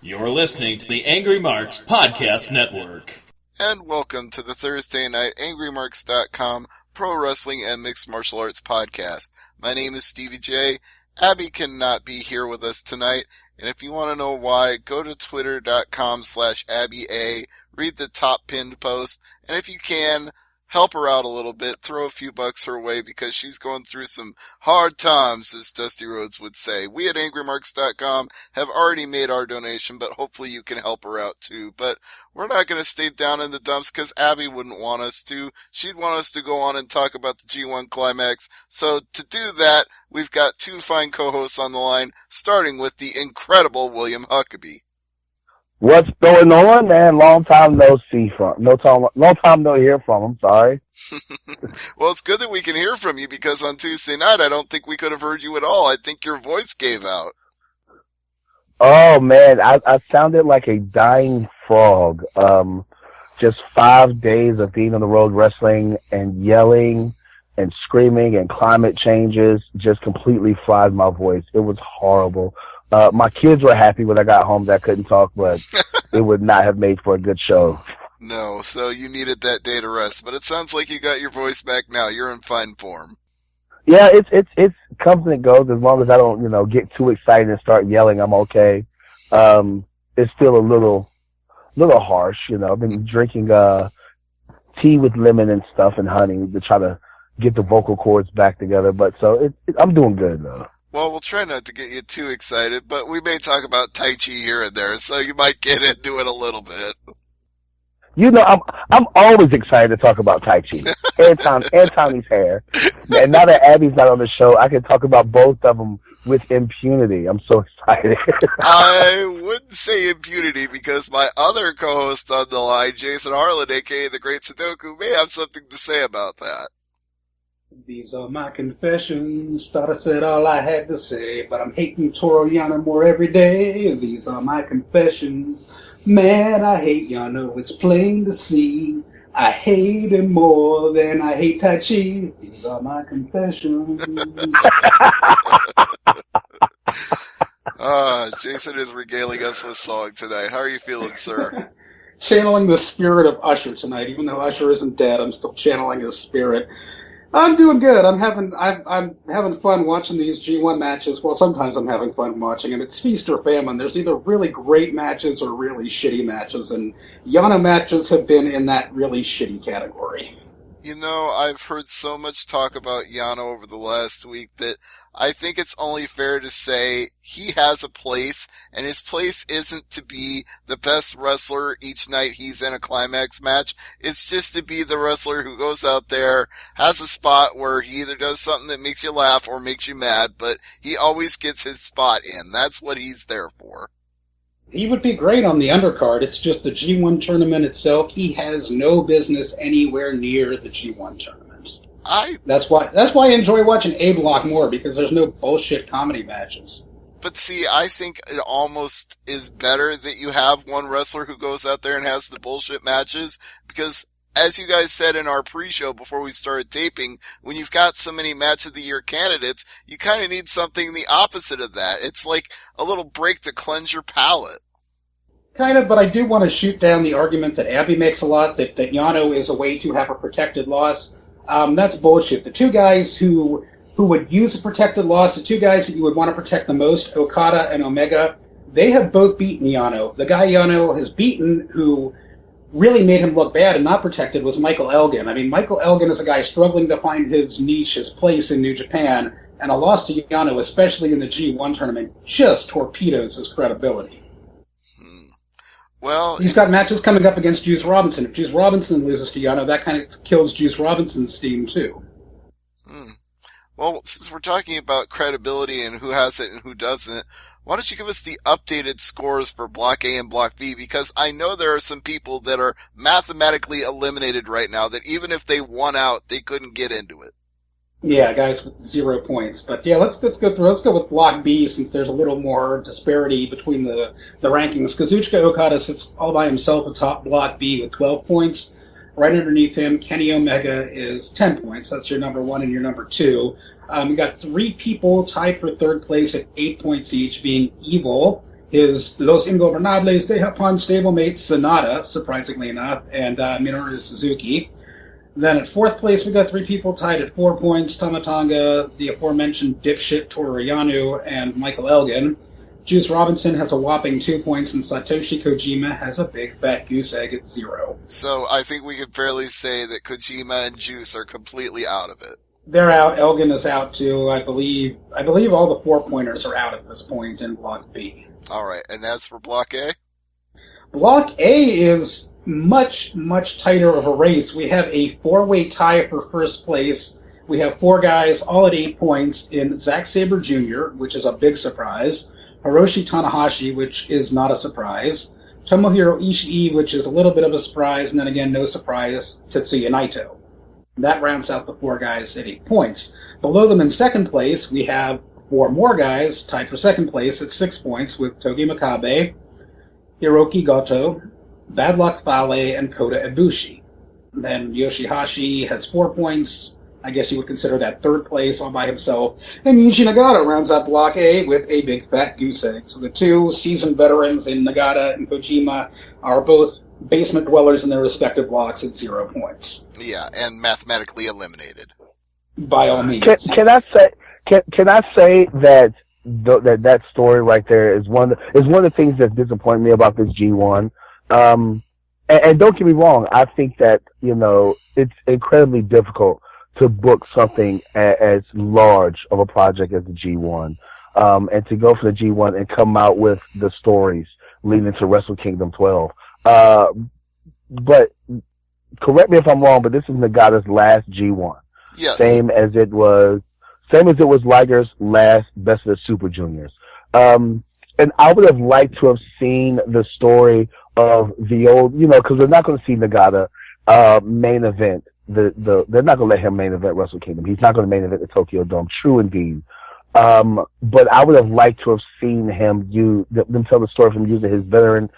You're listening to the Angry Marks Podcast Network. And welcome to the Thursday night AngryMarks.com Pro Wrestling and Mixed Martial Arts Podcast. My name is Stevie J. Abby cannot be here with us tonight, and if you want to know why, go to twitter.com/AbbyA, read the top pinned post, and if you can, help her out a little bit, throw a few bucks her way, because she's going through some hard times, as Dusty Rhodes would say. We at AngryMarks.com have already made our donation, but hopefully you can help her out too. But we're not going to stay down in the dumps, because Abby wouldn't want us to. She'd want us to go on and talk about the G1 Climax. So to do that, we've got two fine co-hosts on the line, starting with the incredible William Huckaby. What's going on, man? Long time no see from. Long time no hear from him. Sorry. Well, it's good that we can hear from you, because on Tuesday night, I don't think we could have heard you at all. I think your voice gave out. Oh man, I sounded like a dying frog. Just 5 days of being on the road wrestling and yelling and screaming and climate changes just completely fried my voice. It was horrible. My kids were happy when I got home that I couldn't talk, but it would not have made for a good show. No, so you needed that day to rest, but it sounds like you got your voice back now. You're in fine form. Yeah, it comes and it goes. As long as I don't, get too excited and start yelling, I'm okay. It's still a little harsh, I've been drinking, tea with lemon and stuff and honey to try to get the vocal cords back together, but so I'm doing good though. Well, we'll try not to get you too excited, but we may talk about Tai Chi here and there, so you might get into it a little bit. I'm always excited to talk about Tai Chi and Tommy's hair. And now that Abby's not on the show, I can talk about both of them with impunity. I'm so excited. I wouldn't say impunity, because my other co-host on the line, Jason Harlan, aka the Great Sudoku, may have something to say about that. These are my confessions. Thought I said all I had to say, but I'm hating Toru Yano more every day. These are my confessions. Man, I hate Yano. It's plain to see. I hate him more than I hate Tai Chi. These are my confessions. Jason is regaling us with song tonight. How are you feeling, sir? Channeling the spirit of Usher tonight. Even though Usher isn't dead, I'm still channeling his spirit. I'm doing good. I'm having fun watching these G1 matches. Well, sometimes I'm having fun watching them. It's feast or famine. There's either really great matches or really shitty matches, and Yano matches have been in that really shitty category. I've heard so much talk about Yano over the last week that I think it's only fair to say he has a place, and his place isn't to be the best wrestler each night he's in a climax match. It's just to be the wrestler who goes out there, has a spot where he either does something that makes you laugh or makes you mad, but he always gets his spot in. That's what he's there for. He would be great on the undercard. It's just the G1 tournament itself. He has no business anywhere near the G1 tournament. That's why I enjoy watching A-Block more, because there's no bullshit comedy matches. But see, I think it almost is better that you have one wrestler who goes out there and has the bullshit matches, because as you guys said in our pre-show before we started taping, when you've got so many Match of the Year candidates, you kind of need something the opposite of that. It's like a little break to cleanse your palate. Kind of, but I do want to shoot down the argument that Abby makes a lot, that Yano is a way to have a protected loss. That's bullshit. The two guys who would use a protected loss, the two guys that you would want to protect the most, Okada and Omega, they have both beaten Yano. The guy Yano has beaten, who really made him look bad and not protected, was Michael Elgin. I mean, Michael Elgin is a guy struggling to find his niche, his place in New Japan, and a loss to Yano, especially in the G1 tournament, just torpedoes his credibility. Well, he's got matches coming up against Juice Robinson. If Juice Robinson loses to Yano, that kind of kills Juice Robinson's steam, too. Well, since we're talking about credibility and who has it and who doesn't, why don't you give us the updated scores for Block A and Block B? Because I know there are some people that are mathematically eliminated right now that even if they won out, they couldn't get into it. Yeah, guys with 0 points. But yeah, let's go with Block B, since there's a little more disparity between the rankings. Kazuchika Okada sits all by himself atop Block B with 12 points. Right underneath him, Kenny Omega is 10 points. That's your number one and your number two. You got three people tied for third place at 8 points each, being Evil his Los Ingobernables de Japón stablemate Sonata, surprisingly enough, and Minoru Suzuki. Then at fourth place, we got three people tied at 4 points, Tamatanga, the aforementioned dipshit Toriyanu, and Michael Elgin. Juice Robinson has a whopping 2 points, and Satoshi Kojima has a big fat goose egg at 0. So I think we can fairly say that Kojima and Juice are completely out of it. They're out. Elgin is out too. I believe all the 4-pointers are out at this point in Block B. All right, and as for Block A? Block A is much, much tighter of a race. We have a 4-way tie for first place. We have 4 guys all at 8 points in Zack Sabre Jr., which is a big surprise, Hiroshi Tanahashi, which is not a surprise, Tomohiro Ishii, which is a little bit of a surprise, and then again, no surprise, Tetsuya Naito. That rounds out the 4 guys at 8 points. Below them in second place, we have 4 more guys tied for second place at 6 points with Togi Makabe, Hiroki Goto, Bad Luck Fale, and Kota Ibushi. Then Yoshihashi has 4 points. I guess you would consider that third place all by himself. And Yuji Nagata rounds out Block A with a big fat goose egg. So the 2 seasoned veterans in Nagata and Kojima are both basement dwellers in their respective blocks at 0 points. Yeah, and mathematically eliminated. By all means. Can I say that that story right there is one of the things that disappointed me about this G1. And don't get me wrong, I think that, it's incredibly difficult to book something as large of a project as the G1. And to go for the G1 and come out with the stories leading to Wrestle Kingdom 12. But correct me if I'm wrong, but this is Nagata's last G1. Yes. Same as it was Liger's last Best of the Super Juniors. And I would have liked to have seen the story of the old, because they're not going to see Nagata main event. They're not going to let him main event Wrestle Kingdom. He's not going to main event the Tokyo Dome. True indeed. But I would have liked to have seen them tell the story from using his veteran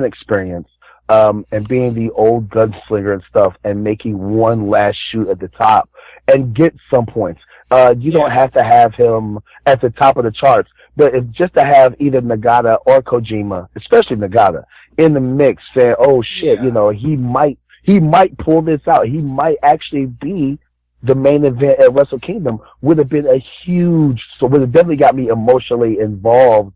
experience, and being the old gunslinger and stuff, and making one last shoot at the top and get some points. You don't have to have him at the top of the charts, but it's just to have either Nagata or Kojima, especially Nagata, in the mix, saying, "Oh shit, he might pull this out. He might actually be the main event at Wrestle Kingdom." Would have been would have definitely got me emotionally involved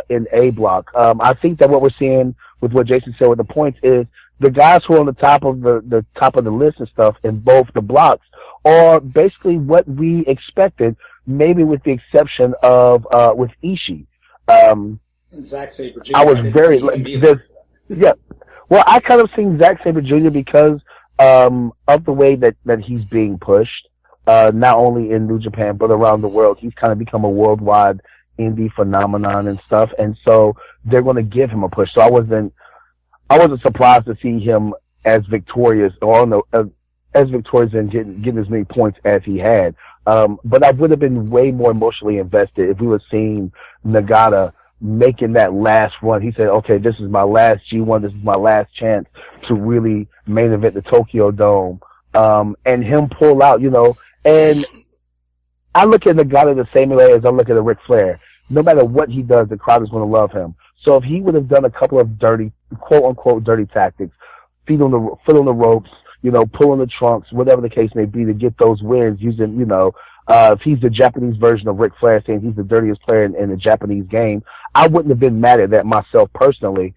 in A Block. I think that what we're seeing with what Jason said with the points is the guys who are on the top of the top of the list and stuff in both the blocks are basically what we expected, maybe with the exception of with Ishii. And Zack Sabre Jr. I was very yeah. Well, I kind of seen Zack Sabre Jr. because of the way that he's being pushed, not only in New Japan but around the world. He's kind of become a worldwide indie phenomenon and stuff, and so they're going to give him a push. So I wasn't surprised to see him as victorious, as victorious and getting as many points as he had. But I would have been way more emotionally invested if we were seeing Nagata making that last run. He said, "Okay, this is my last G1. This is my last chance to really main event the Tokyo Dome," and him pull out, and I look at Nagata the same way as I look at a Ric Flair. No matter what he does, the crowd is going to love him. So if he would have done a couple of dirty, quote unquote, dirty tactics, foot on the ropes, pulling the trunks, whatever the case may be, to get those wins using, if he's the Japanese version of Ric Flair, saying he's the dirtiest player in the Japanese game, I wouldn't have been mad at that myself personally,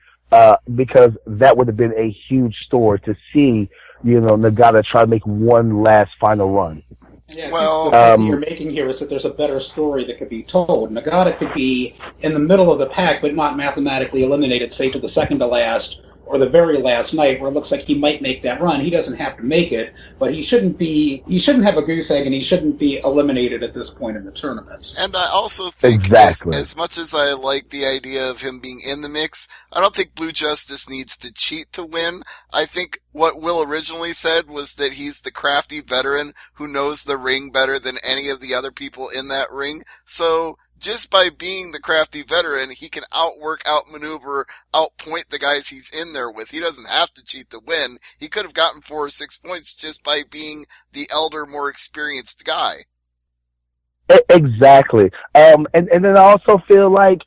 because that would have been a huge story to see, Nagata try to make one last final run. Yeah, the point you're making here is that there's a better story that could be told. Nagata could be in the middle of the pack, but not mathematically eliminated, say, to the second to last or the very last night, where it looks like he might make that run. He doesn't have to make it, but he shouldn't have a goose egg, and he shouldn't be eliminated at this point in the tournament. And I also think, as much as I like the idea of him being in the mix, I don't think Blue Justice needs to cheat to win. I think what Will originally said was that he's the crafty veteran who knows the ring better than any of the other people in that ring. So just by being the crafty veteran, he can outwork, outmaneuver, outpoint the guys he's in there with. He doesn't have to cheat to win. He could have gotten 4 or 6 points just by being the elder, more experienced guy. Exactly. And then I also feel like,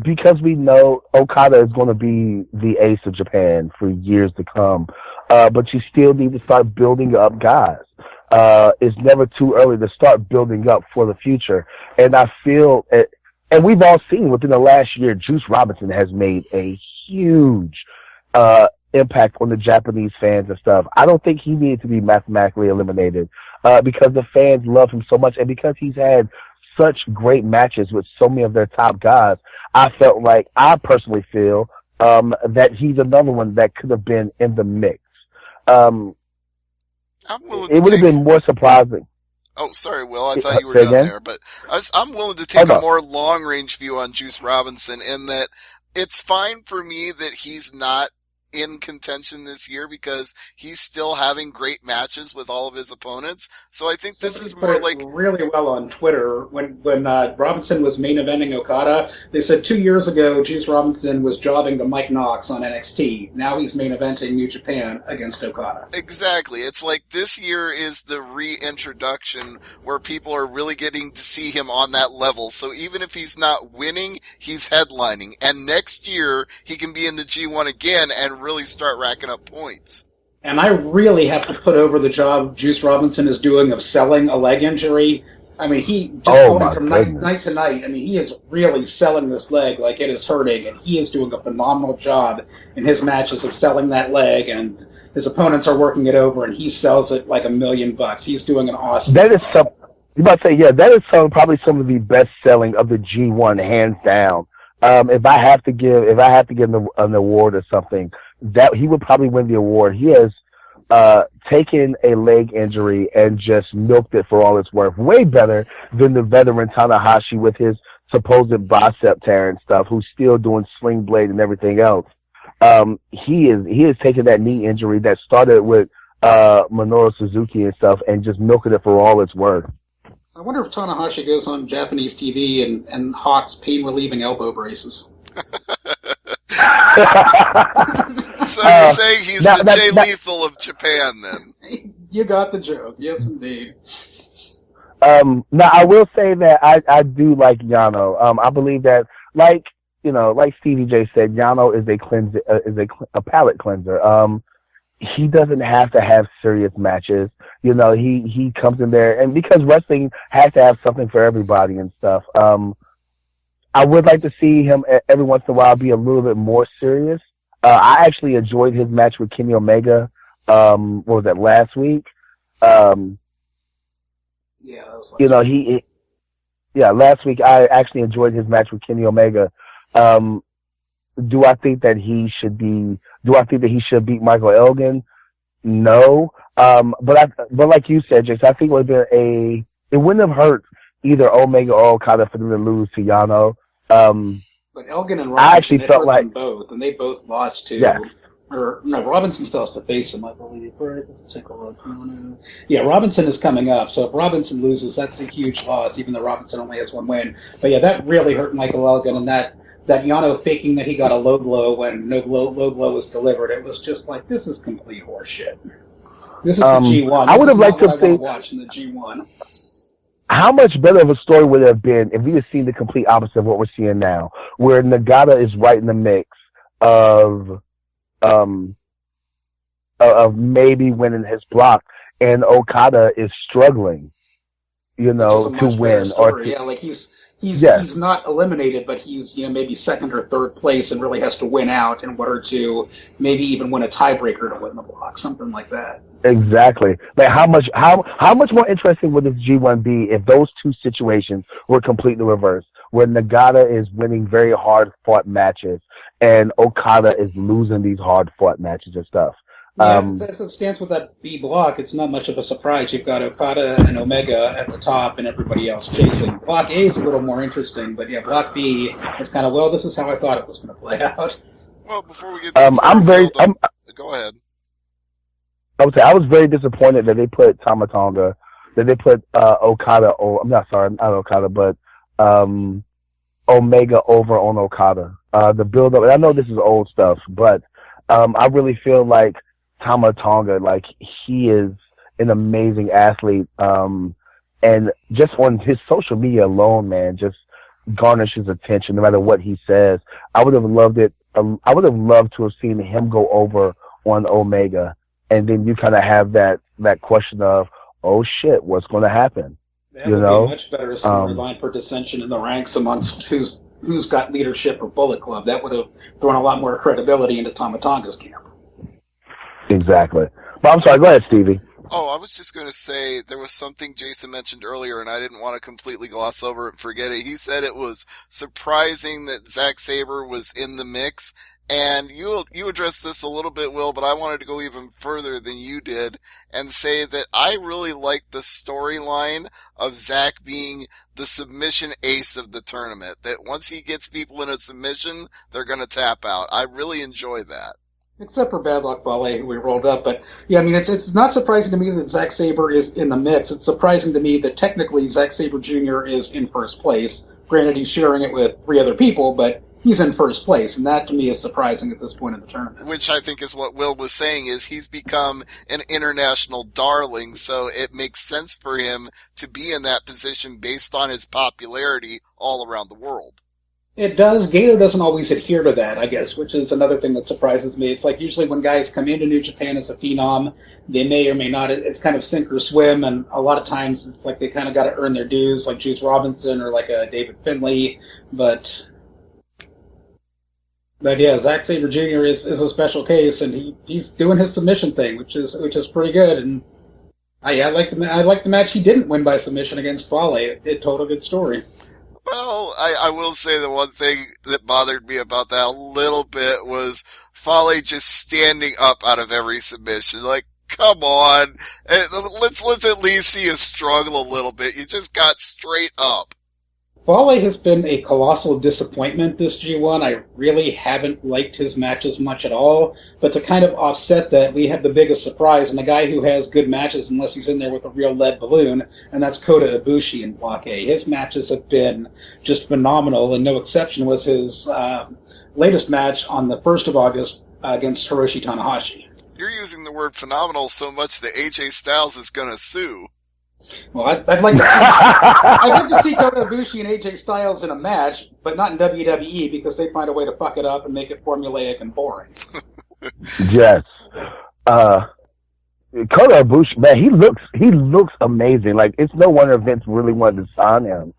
because we know Okada is going to be the ace of Japan for years to come, but you still need to start building up guys. It's never too early to start building up for the future. And I feel, and we've all seen within the last year, Juice Robinson has made a huge impact on the Japanese fans and stuff. I don't think he needed to be mathematically eliminated because the fans love him so much, and because he's had such great matches with so many of their top guys. I personally feel that he's another one that could have been in the mix. It would have been more surprising. Oh, sorry, Will. I thought you were done there. But I'm willing to take a more long-range view on Juice Robinson in that it's fine for me that he's not in contention this year because he's still having great matches with all of his opponents. So I think this is more like really well on Twitter when Robinson was main eventing Okada. They said 2 years ago Juice Robinson was jobbing to Mike Knox on NXT. Now he's main eventing New Japan against Okada. Exactly. It's like this year is the reintroduction where people are really getting to see him on that level. So even if he's not winning, he's headlining. And next year he can be in the G1 again and really start racking up points. And I really have to put over the job Juice Robinson is doing of selling a leg injury. I mean, he just going from night to night. I mean, he is really selling this leg like it is hurting, and he is doing a phenomenal job in his matches of selling that leg, and his opponents are working it over, and he sells it like $1 million. He's doing an awesome job. You might say, that is probably some of the best selling of the G1, hands down. If I have to give an award or something, that he would probably win the award. He has taken a leg injury and just milked it for all it's worth. Way better than the veteran Tanahashi with his supposed bicep tear and stuff, who's still doing sling blade and everything else. He has taken that knee injury that started with Minoru Suzuki and stuff and just milking it for all it's worth. I wonder if Tanahashi goes on Japanese TV and hawks pain-relieving elbow braces. So you're saying he's the Jay Lethal of Japan, then? You got the joke. Yes, indeed. Now, I will say that I do like Yano. I believe that, like Stevie J said, Yano is a palate cleanser. He doesn't have to have serious matches. He comes in there, and because wrestling has to have something for everybody and stuff. I would like to see him every once in a while be a little bit more serious. I actually enjoyed his match with Kenny Omega. What was that, last week? Yeah, that was last week I actually enjoyed his match with Kenny Omega. Do I think that he should beat Michael Elgin? No. But like you said, Jason, I think it wouldn't have hurt either Omega or Okada for them to lose to Yano. But Elgin and Robinson hurt them both, and they both lost to. Yeah. Or no, Robinson still has to face him, I believe. Right? Let's take a look. Yeah, Robinson is coming up, so if Robinson loses, that's a huge loss, even though Robinson only has one win. But yeah, that really hurt Michael Elgin, and that Yano faking that he got a low blow when no low blow was delivered, it was just like, this is complete horseshit. This is the G1. I would have liked to think watch in the G1. How much better of a story would it have been if we had seen the complete opposite of what we're seeing now, where Nagata is right in the mix of maybe winning his block, and Okada is struggling, to win. He's not eliminated, but he's maybe second or third place and really has to win out in order to maybe even win a tiebreaker to win the block, something like that. Exactly. Like how much more interesting would this G1 be if those two situations were completely reversed, where Nagata is winning very hard fought matches and Okada is losing these hard fought matches and stuff. As it stands with that B block, it's not much of a surprise. You've got Okada and Omega at the top and everybody else chasing. Block A is a little more interesting, but yeah, Block B is kind of, this is how I thought it was going to play out. Well, before we get to go ahead. I would say I was very disappointed that they put Tamatonga, that they put Okada, not Okada, but Omega over on Okada. The build up, and I know this is old stuff, but I really feel like Tama Tonga, like, he is an amazing athlete. And just on his social media alone, man, just garnishes attention, no matter what he says. I would have loved it. I would have loved to have seen him go over on Omega, and then you kind of have that question of, oh shit, what's going to happen? That would be a much better storyline for dissension in the ranks amongst who's got leadership of Bullet Club. That would have thrown a lot more credibility into Tama Tonga's camp. Exactly. But I'm sorry, go ahead, Stevie. Oh, I was just going to say there was something Jason mentioned earlier, and I didn't want to completely gloss over it and forget it. He said it was surprising that Zack Sabre was in the mix, and you addressed this a little bit, Will, but I wanted to go even further than you did and say that I really like the storyline of Zack being the submission ace of the tournament, that once he gets people in a submission, they're going to tap out. I really enjoy that. Except for Bad Luck Ballet, who we rolled up. But, yeah, I mean, it's not surprising to me that Zack Sabre is in the mix. It's surprising to me that technically Zack Sabre Jr. is in first place. Granted, he's sharing it with 3 other people, but he's in first place, and that to me is surprising at this point in the tournament. Which I think is what Will was saying, is he's become an international darling, so it makes sense for him to be in that position based on his popularity all around the world. It does. Gator doesn't always adhere to that, I guess, which is another thing that surprises me. It's like usually when guys come into New Japan as a phenom, they may or may not. It's kind of sink or swim, and a lot of times it's like they kind of got to earn their dues, like Juice Robinson or like a David Finlay. But yeah, Zack Sabre Jr. is a special case, and he's doing his submission thing, which is pretty good. And I like the match he didn't win by submission against Fale. It told a good story. Well, I will say the one thing that bothered me about that a little bit was Fale just standing up out of every submission. Like, come on. Let's at least see you struggle a little bit. You just got straight up. Fale has been a colossal disappointment this G1. I really haven't liked his matches much at all. But to kind of offset that, we have the biggest surprise, and the guy who has good matches unless he's in there with a real lead balloon, and that's Kota Ibushi in Block A. His matches have been just phenomenal, and no exception was his latest match on the 1st of August against Hiroshi Tanahashi. You're using the word phenomenal so much that AJ Styles is going to sue. Well, I'd like to see Kota Ibushi and AJ Styles in a match, but not in WWE because they find a way to fuck it up and make it formulaic and boring. Yes. Kota Ibushi, man, he looks amazing. Like, it's no wonder Vince really wanted to sign him.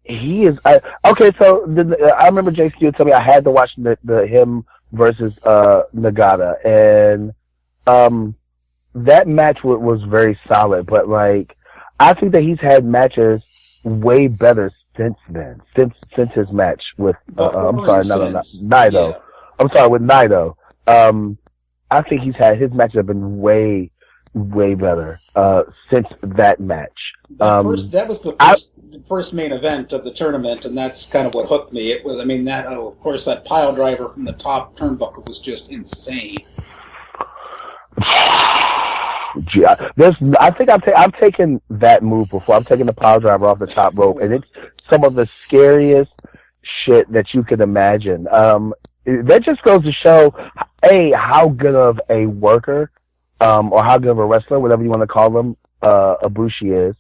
He is, okay, so I remember Jason, you told me I had to watch the him versus Nagata, and that match was very solid, but like, I think that he's had matches way better since then, since his match with, Naito. Yeah. I'm sorry, with Naito. I think his matches have been way, way better, since that match. That was the first main event of the tournament, and that's kind of what hooked me. It was, I mean, of course, that pile driver from the top turnbuckle was just insane. I think I've taken that move before. I've taken the pile driver off the top rope, and it's some of the scariest shit that you could imagine. That just goes to show, how good of a worker, or how good of a wrestler, whatever you want to call him, Ibushi is,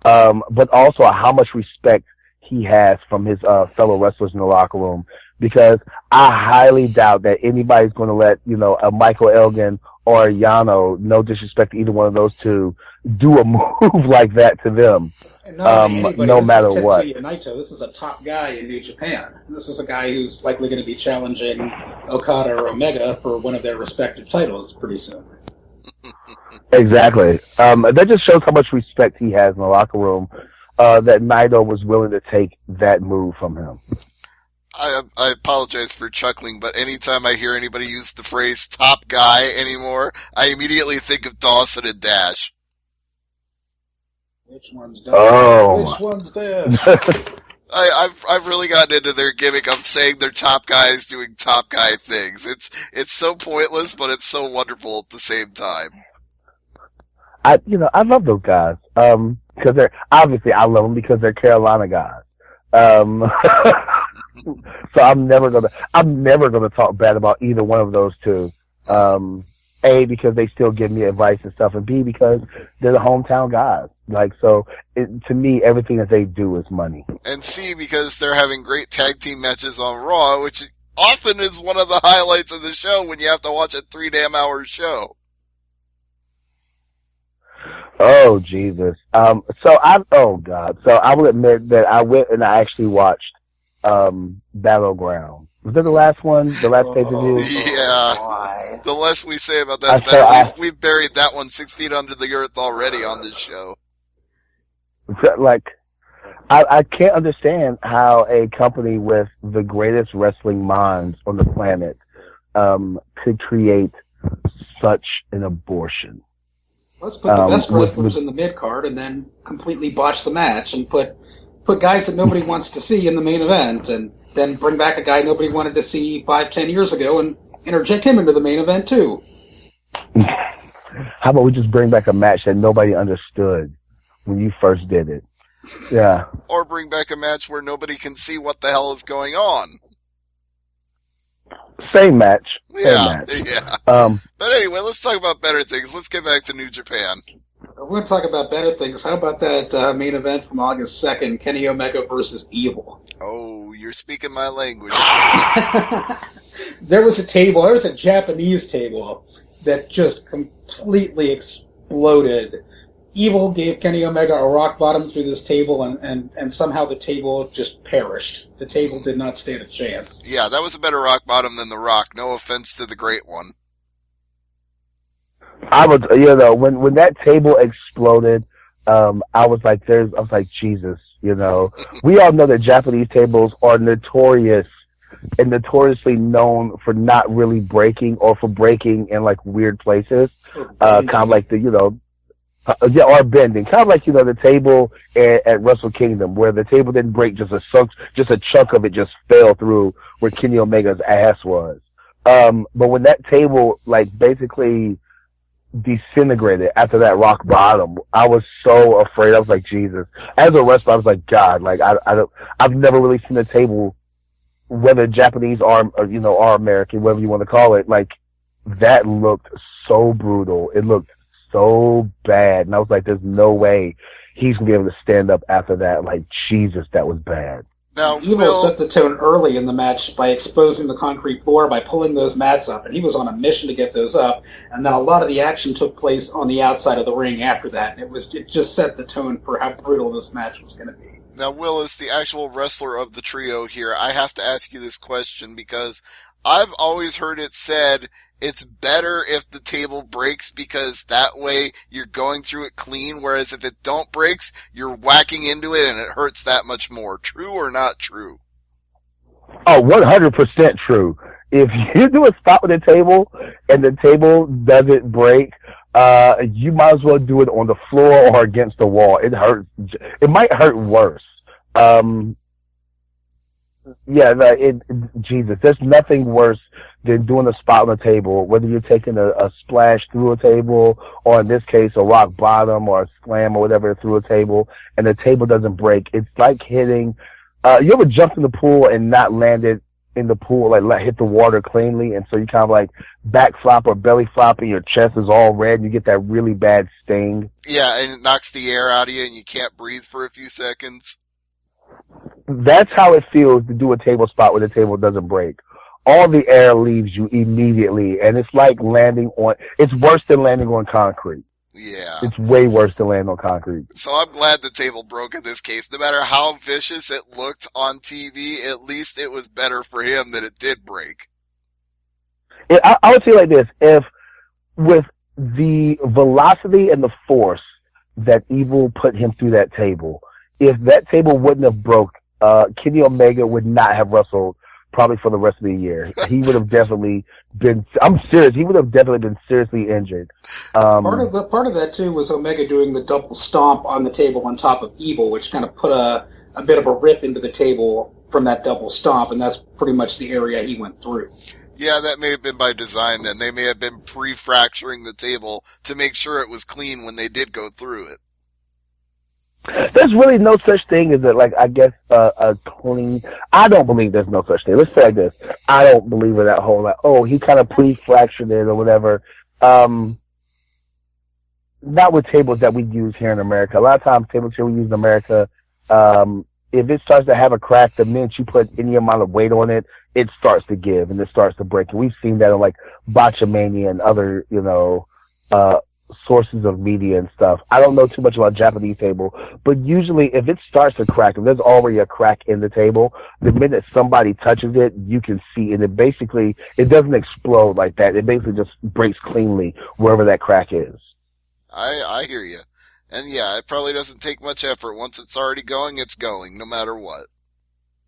but also how much respect he has from his fellow wrestlers in the locker room. Because I highly doubt that anybody's going to let, a Michael Elgin or a Yano, no disrespect to either one of those two, do a move like that to them. No matter what. Naito. This is a top guy in New Japan. This is a guy who's likely going to be challenging Okada or Omega for one of their respective titles pretty soon. Exactly. That just shows how much respect he has in the locker room, that Naito was willing to take that move from him. I apologize for chuckling, but anytime I hear anybody use the phrase top guy anymore, I immediately think of Dawson and Dash. Which one's Dash? Which one's Dash? I've really gotten into their gimmick of saying they're top guys doing top guy things. It's so pointless, but it's so wonderful at the same time. I love those guys. Because I love them because they're Carolina guys. So I'm never gonna talk bad about either one of those two. A, because they still give me advice and stuff, and B, because they're the hometown guys. Like, so to me, everything that they do is money. And C, because they're having great tag team matches on Raw, which often is one of the highlights of the show when you have to watch a 3 damn hour show. Oh, Jesus. So I will admit that I went and I actually watched, Battleground. Was that the last one? The last pay-per-view? Yeah. The less we say about that, the better. We've buried that one 6 feet under the earth already on this show. Like, I can't understand how a company with the greatest wrestling minds on the planet, could create such an abortion. Let's put the best wrestlers in the mid-card and then completely botch the match and put guys that nobody wants to see in the main event, and then bring back a guy nobody wanted to see 5-10 years ago and interject him into the main event too. How about we just bring back a match that nobody understood when you first did it? Yeah. Or bring back a match where nobody can see what the hell is going on. Same match. Yeah. But anyway, let's talk about better things. Let's get back to New Japan. We're going to talk about better things. How about that main event from August 2nd, Kenny Omega versus Evil? Oh, you're speaking my language. There was a Japanese table that just completely exploded. Evil gave Kenny Omega a rock bottom through this table, and somehow the table just perished. The table did not stand a chance. Yeah, that was a better rock bottom than the Rock. No offense to the great one. I was, when that table exploded, I was like, Jesus, we all know that Japanese tables are notorious and notoriously known for not really breaking or for breaking in like weird places. Kind of like or bending. Kind of like, the table at Wrestle Kingdom where the table didn't break, just a chunk of it just fell through where Kenny Omega's ass was. But when that table, like, basically disintegrated after that rock bottom, I was so afraid. I was like, Jesus. As a wrestler, I was like, God, like, I've never really seen a table, whether Japanese or American, whatever you want to call it, like, that looked so brutal. It looked so bad. And I was like, there's no way he's going to be able to stand up after that. Like, Jesus, that was bad. Now, Evil set the tone early in the match by exposing the concrete floor, by pulling those mats up, and he was on a mission to get those up, and then a lot of the action took place on the outside of the ring after that, and it just set the tone for how brutal this match was going to be. Now, Will, as the actual wrestler of the trio here, I have to ask you this question because I've always heard it said it's better if the table breaks because that way you're going through it clean, whereas if it don't breaks, you're whacking into it and it hurts that much more. True or not true? Oh, 100% true. If you do a spot with a table and the table doesn't break, you might as well do it on the floor or against the wall. It hurts. It might hurt worse. Jesus, there's nothing worse than doing a spot on a table, whether you're taking a splash through a table, or in this case, a rock bottom or a slam or whatever through a table, and the table doesn't break. It's like hitting, you ever jumped in the pool and not landed in the pool, like hit the water cleanly, and so you kind of like back flop or belly flop and your chest is all red and you get that really bad sting. Yeah, and it knocks the air out of you and you can't breathe for a few seconds. That's how it feels to do a table spot where the table doesn't break. All the air leaves you immediately, and it's like it's worse than landing on concrete. Yeah. It's way worse than landing on concrete. So I'm glad the table broke in this case. No matter how vicious it looked on TV, at least it was better for him that it did break. I would say like this, if with the velocity and the force that Evil put him through that table, if that table wouldn't have broke, Kenny Omega would not have wrestled probably for the rest of the year. He would have definitely been, I'm serious, he would have definitely been seriously injured. Part of that too was Omega doing the double stomp on the table on top of Evil, which kind of put a bit of a rip into the table from that double stomp, and that's pretty much the area he went through. Yeah, that may have been by design then. They may have been pre-fracturing the table to make sure it was clean when they did go through it. There's really no such thing as a clean. I don't believe there's no such thing. Let's say like this. I don't believe in that whole he kind of pre-fractured it or whatever. not with tables that we use here in America. A lot of times, tables here we use in America, if it starts to have a crack, the minute you put any amount of weight on it, it starts to give and it starts to break. And we've seen that in like Botchamania and other, sources of media and stuff. I don't know too much about Japanese table, but usually if it starts to crack, if there's already a crack in the table, the minute somebody touches it, you can see, and it doesn't explode like that. It basically just breaks cleanly wherever that crack is. I hear you. And yeah, it probably doesn't take much effort. Once it's already going, it's going, no matter what.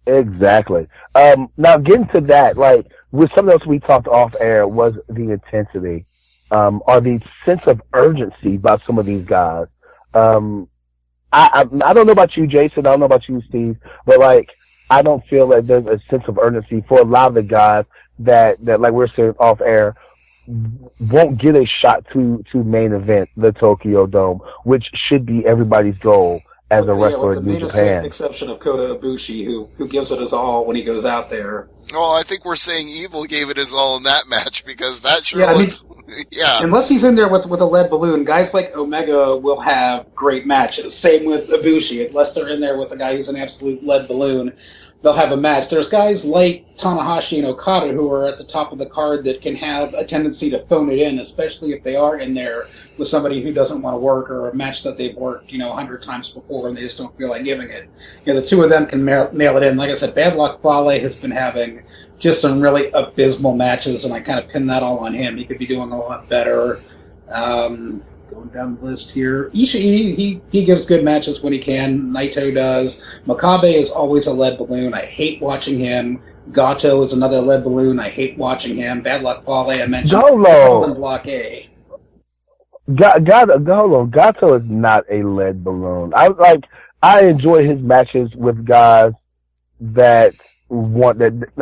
Exactly. Now getting to that, like, with something else we talked off air was the intensity, or the sense of urgency by some of these guys. I don't know about you, Jason. I don't know about you, Steve, but like, I don't feel like there's a sense of urgency for a lot of the guys that like we're saying off air, won't get a shot to main event the Tokyo Dome, which should be everybody's goal as a wrestler in New Japan. Exception of Kota Ibushi, who gives it his all when he goes out there. Well, I think we're saying Evil gave it his all in that match because that sure yeah. Unless he's in there with a lead balloon, guys like Omega will have great matches. Same with Ibushi. Unless they're in there with a guy who's an absolute lead balloon, they'll have a match. There's guys like Tanahashi and Okada who are at the top of the card that can have a tendency to phone it in, especially if they are in there with somebody who doesn't want to work or a match that they've worked, 100 times before and they just don't feel like giving it. The two of them can nail it in. Like I said, Bad Luck Fale has been having just some really abysmal matches, and I kind of pin that all on him. He could be doing a lot better. Going down the list here, Ishii, he gives good matches when he can. Naito does. Makabe is always a lead balloon. I hate watching him. Gato is another lead balloon. I hate watching him. Bad Luck Fale, I mentioned. Golo! Block A. Gato is not a lead balloon. I enjoy his matches with guys that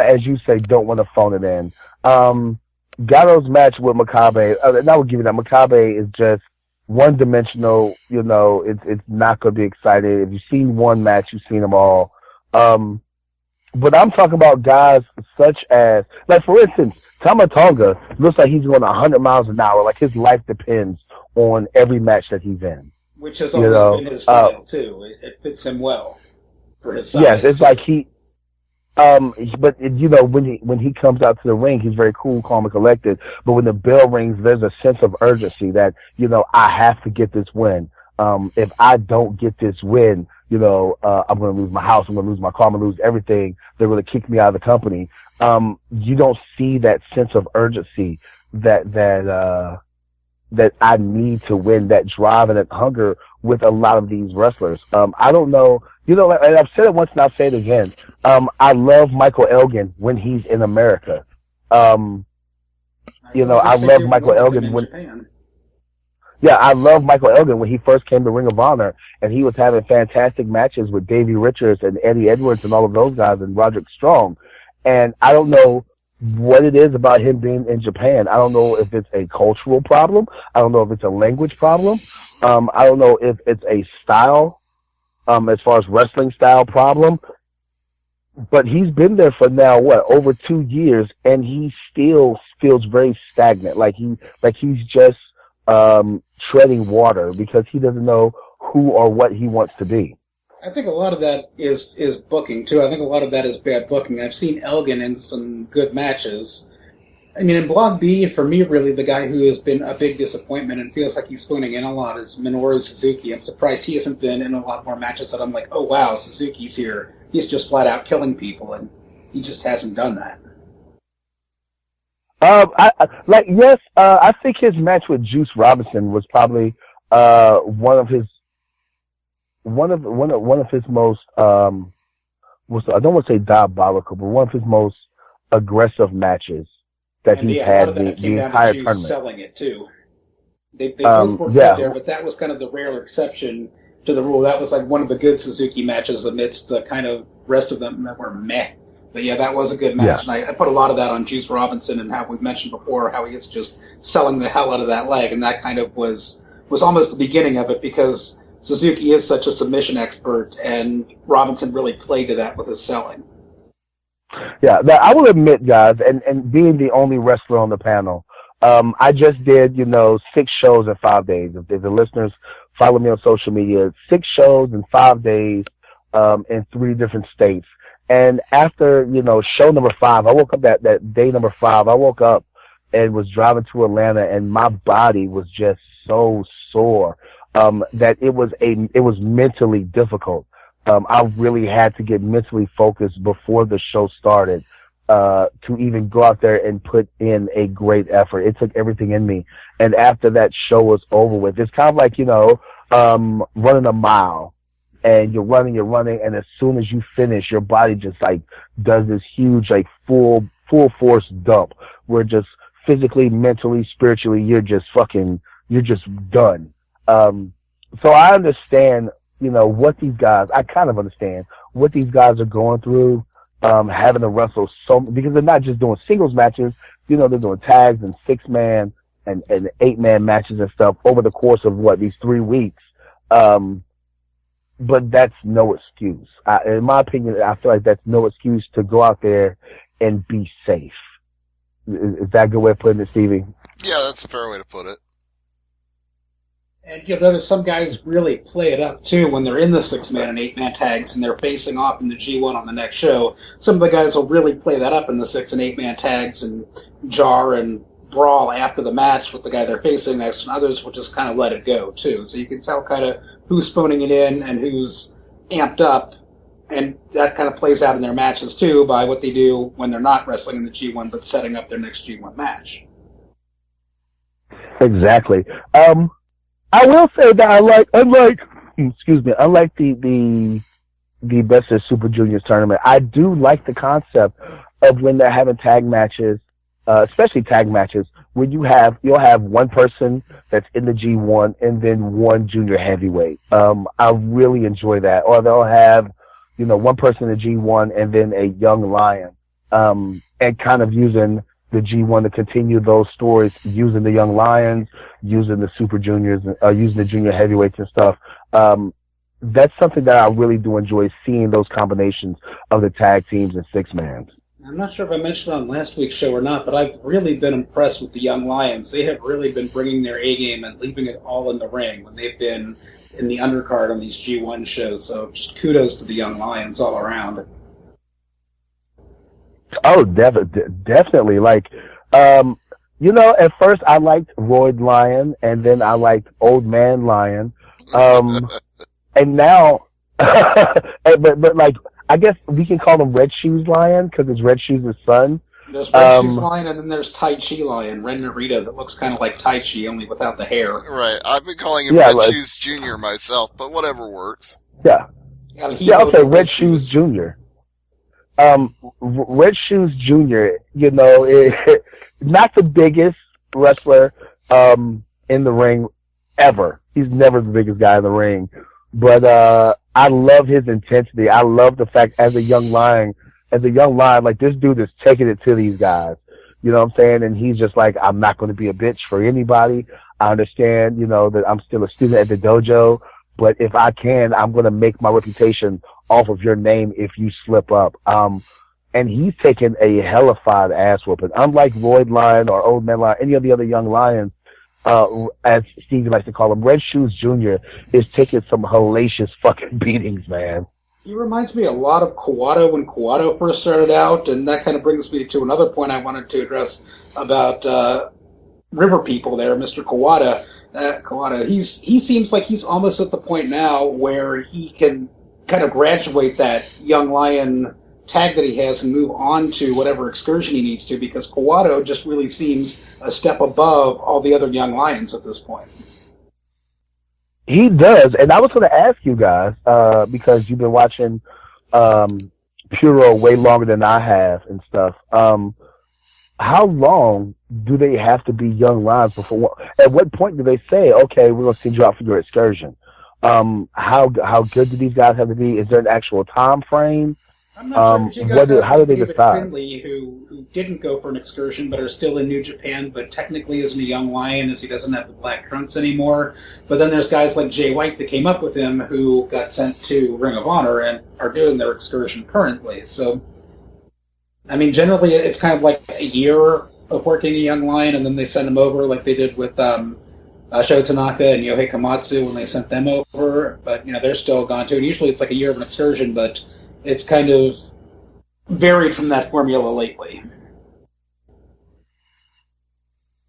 as you say, don't want to phone it in. Gato's match with Makabe, and I would give you that. Makabe is just one-dimensional. It's not going to be exciting. If you've seen one match, you've seen them all. But I'm talking about guys such as, like, for instance, Tama Tonga looks like he's going 100 miles an hour. Like, his life depends on every match that he's in. Which has always been his style, too. It fits him well for his size. Yes, it's like but when he comes out to the ring, he's very cool, calm, and collected. But when the bell rings, there's a sense of urgency that I have to get this win. If I don't get this win, I'm going to lose my house, I'm going to lose my car, I'm going to lose everything. They're going to kick me out of the company. You don't see that sense of urgency that I need to win, that drive and that hunger with a lot of these wrestlers. I don't know. And I've said it once and I'll say it again. I love Michael Elgin when he's in America. I love Michael Elgin I love Michael Elgin when he first came to Ring of Honor, and he was having fantastic matches with Davey Richards and Eddie Edwards and all of those guys and Roderick Strong. And I don't know what it is about him being in Japan. I don't know if it's a cultural problem. I don't know if it's a language problem. I don't know if it's a style, as far as wrestling style problem. But he's been there for now, over 2 years, and he still feels very stagnant. Like he's just treading water because he doesn't know who or what he wants to be. I think a lot of that is booking, too. I think a lot of that is bad booking. I've seen Elgin in some good matches. I mean, in Block B, for me, really, the guy who has been a big disappointment and feels like he's phoning in a lot is Minoru Suzuki. I'm surprised he hasn't been in a lot more matches that I'm like, oh, wow, Suzuki's here. He's just flat out killing people, and he just hasn't done that. I think his match with Juice Robinson was probably one of his most I don't want to say diabolical, but one of his most aggressive matches that he's had the entire tournament. Selling it too. They both were good there, but that was kind of the rare exception to the rule. That was like one of the good Suzuki matches amidst the kind of rest of them that were meh. But yeah, that was a good match, and I put a lot of that on Juice Robinson and how we've mentioned before how he is just selling the hell out of that leg, and that kind of was almost the beginning of it because Suzuki is such a submission expert, and Robinson really played to that with his selling. Yeah, I will admit, guys, and being the only wrestler on the panel, I just did, 6 shows in 5 days. If the listeners follow me on social media, 6 shows in 5 days, in 3 different states. And after, show number 5, I woke up that day number 5, I woke up and was driving to Atlanta, and my body was just so sore, that it was mentally difficult. I really had to get mentally focused before the show started, to even go out there and put in a great effort. It took everything in me. And after that show was over with, it's kind of like, running a mile, and you're running, and as soon as you finish, your body just like does this huge, like full force dump where just physically, mentally, spiritually, you're just done. So I understand, what these guys, I kind of understand what these guys are going through, having to wrestle because they're not just doing singles matches, they're doing tags and 6-man and 8-man matches and stuff over the course of these 3 weeks. But that's no excuse. In my opinion, I feel like that's no excuse to go out there and be safe. Is that a good way of putting it, Stevie? Yeah, that's a fair way to put it. And you'll notice some guys really play it up, too, when they're in the 6-man and 8-man tags and they're facing off in the G1 on the next show. Some of the guys will really play that up in the 6- and 8-man tags and jar and brawl after the match with the guy they're facing next, and others will just kind of let it go, too. So you can tell kind of who's phoning it in and who's amped up, and that kind of plays out in their matches, too, by what they do when they're not wrestling in the G1 but setting up their next G1 match. Exactly. I will say that unlike the Best of Super Juniors tournament, I do like the concept of when they're having tag matches, especially tag matches, where you'll have one person that's in the G1 and then one junior heavyweight. I really enjoy that. Or they'll have, one person in the G1 and then a young lion, and kind of using the G1 to continue those stories, using the young lions, using the super juniors, using the junior heavyweights and stuff. That's something that I really do enjoy, seeing those combinations of the tag teams and 6-mans. I'm not sure if I mentioned on last week's show or not, but I've really been impressed with the Young Lions. They have really been bringing their A-game and leaving it all in the ring when they've been in the undercard on these G1 shows. So just kudos to the Young Lions all around. Oh, definitely. At first I liked Royd Lion, and then I liked Old Man Lion. And now, but I guess we can call him Red Shoes Lion because it's Red Shoes' son. There's Red Shoes Lion, and then there's Tai Chi Lion, Ren Narita, that looks kind of like Tai Chi, only without the hair. Right. I've been calling him Red Shoes Jr. myself, but whatever works. Yeah. Okay, Red Shoes Jr. Red Shoes Jr., not the biggest wrestler in the ring ever. He's never the biggest guy in the ring. But I love his intensity. I love the fact as a young lion, like this dude is taking it to these guys. You know what I'm saying? And he's just like, I'm not going to be a bitch for anybody. I understand, that I'm still a student at the dojo, but if I can, I'm going to make my reputation off of your name if you slip up. And he's taken a hellified ass whooping. Unlike Royd Lion or Old Man Lion, any of the other young lions, as Stevie likes to call them, Red Shoes Jr. is taking some hellacious fucking beatings, man. He reminds me a lot of Kawato when Kawato first started out, and that kind of brings me to another point I wanted to address about River People there, Mr. Kawada. Kawada, he seems like he's almost at the point now where he can kind of graduate that young lion tag that he has and move on to whatever excursion he needs to, because Kawato just really seems a step above all the other young lions at this point. He does, and I was going to ask you guys, because you've been watching Puro way longer than I have and stuff. How long do they have to be young lions before? At what point do they say, okay, we're going to send you out for your excursion? How good do these guys have to be? Is there an actual time frame? I'm not sure how do they David decide? Finley, who didn't go for an excursion but are still in New Japan, but technically isn't a young lion as he doesn't have the black trunks anymore. But then there's guys like Jay White that came up with him who got sent to Ring of Honor and are doing their excursion currently. So, I mean, generally it's kind of like a year of working a young lion, and then they send him over like they did with Sho Tanaka and Yohei Komatsu when they sent them over. But they're still gone too. And usually it's like a year of an excursion, but it's kind of varied from that formula lately.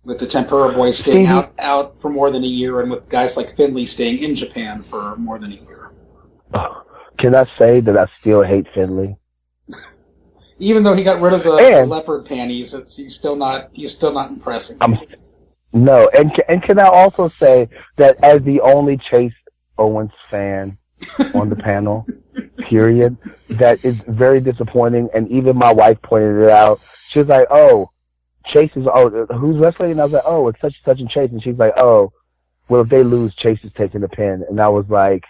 With the Tempura Boys staying out for more than a year, and with guys like Finley staying in Japan for more than a year. Can I say that I still hate Finley? Even though he got rid of the leopard panties, he's still not impressing. No, and can I also say that as the only Chase Owens fan on the panel, period, that is very disappointing. And even my wife pointed it out. She was like, "Oh, Chase is who's wrestling?" And I was like, "Oh, it's such and such and Chase." And she's like, "Oh, well, if they lose, Chase is taking the pin." And I was like,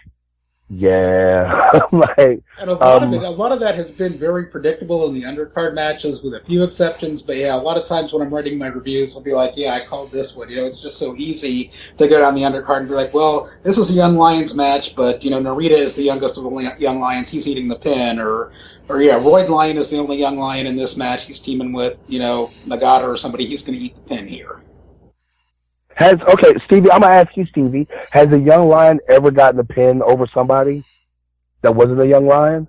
"Yeah." Like, and a lot of that has been very predictable in the undercard matches, with a few exceptions. But yeah, a lot of times when I'm writing my reviews, I'll be like, "Yeah, I called this one." It's just so easy to go down the undercard and be like, "Well, this is a Young Lions match, but Narita is the youngest of the Young Lions. He's eating the pin," or yeah, Royd Lion is the only Young Lion in this match. He's teaming with Nagata or somebody. He's going to eat the pin here. Stevie, I'm gonna ask you, Stevie, has a Young Lion ever gotten a pin over somebody that wasn't a Young Lion?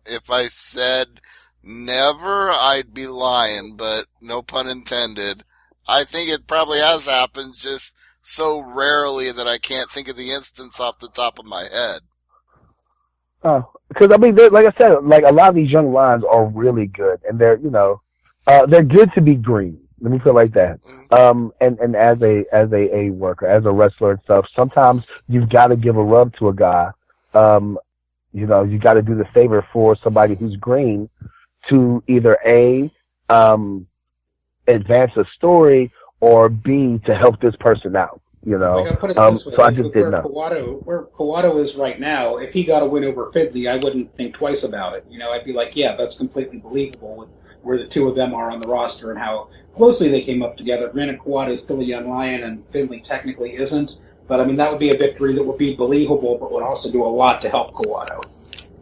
If I said never, I'd be lying, but no pun intended. I think it probably has happened, just so rarely that I can't think of the instance off the top of my head. Oh, because like I said, like a lot of these Young Lions are really good, and they're good to be green. Let me put it like that. And as a worker, as a wrestler and stuff, sometimes you've got to give a rub to a guy. You got to do the favor for somebody who's green to either A, advance a story, or B, to help this person out. Like I put it this way, so I just didn't know. Where Kawato is right now, if he got a win over Finley, I wouldn't think twice about it. I'd be like, yeah, that's completely believable with where the two of them are on the roster and how closely they came up together. Granted, Kawato is still a Young Lion and Finley technically isn't, but that would be a victory that would be believable, but would also do a lot to help Kawato.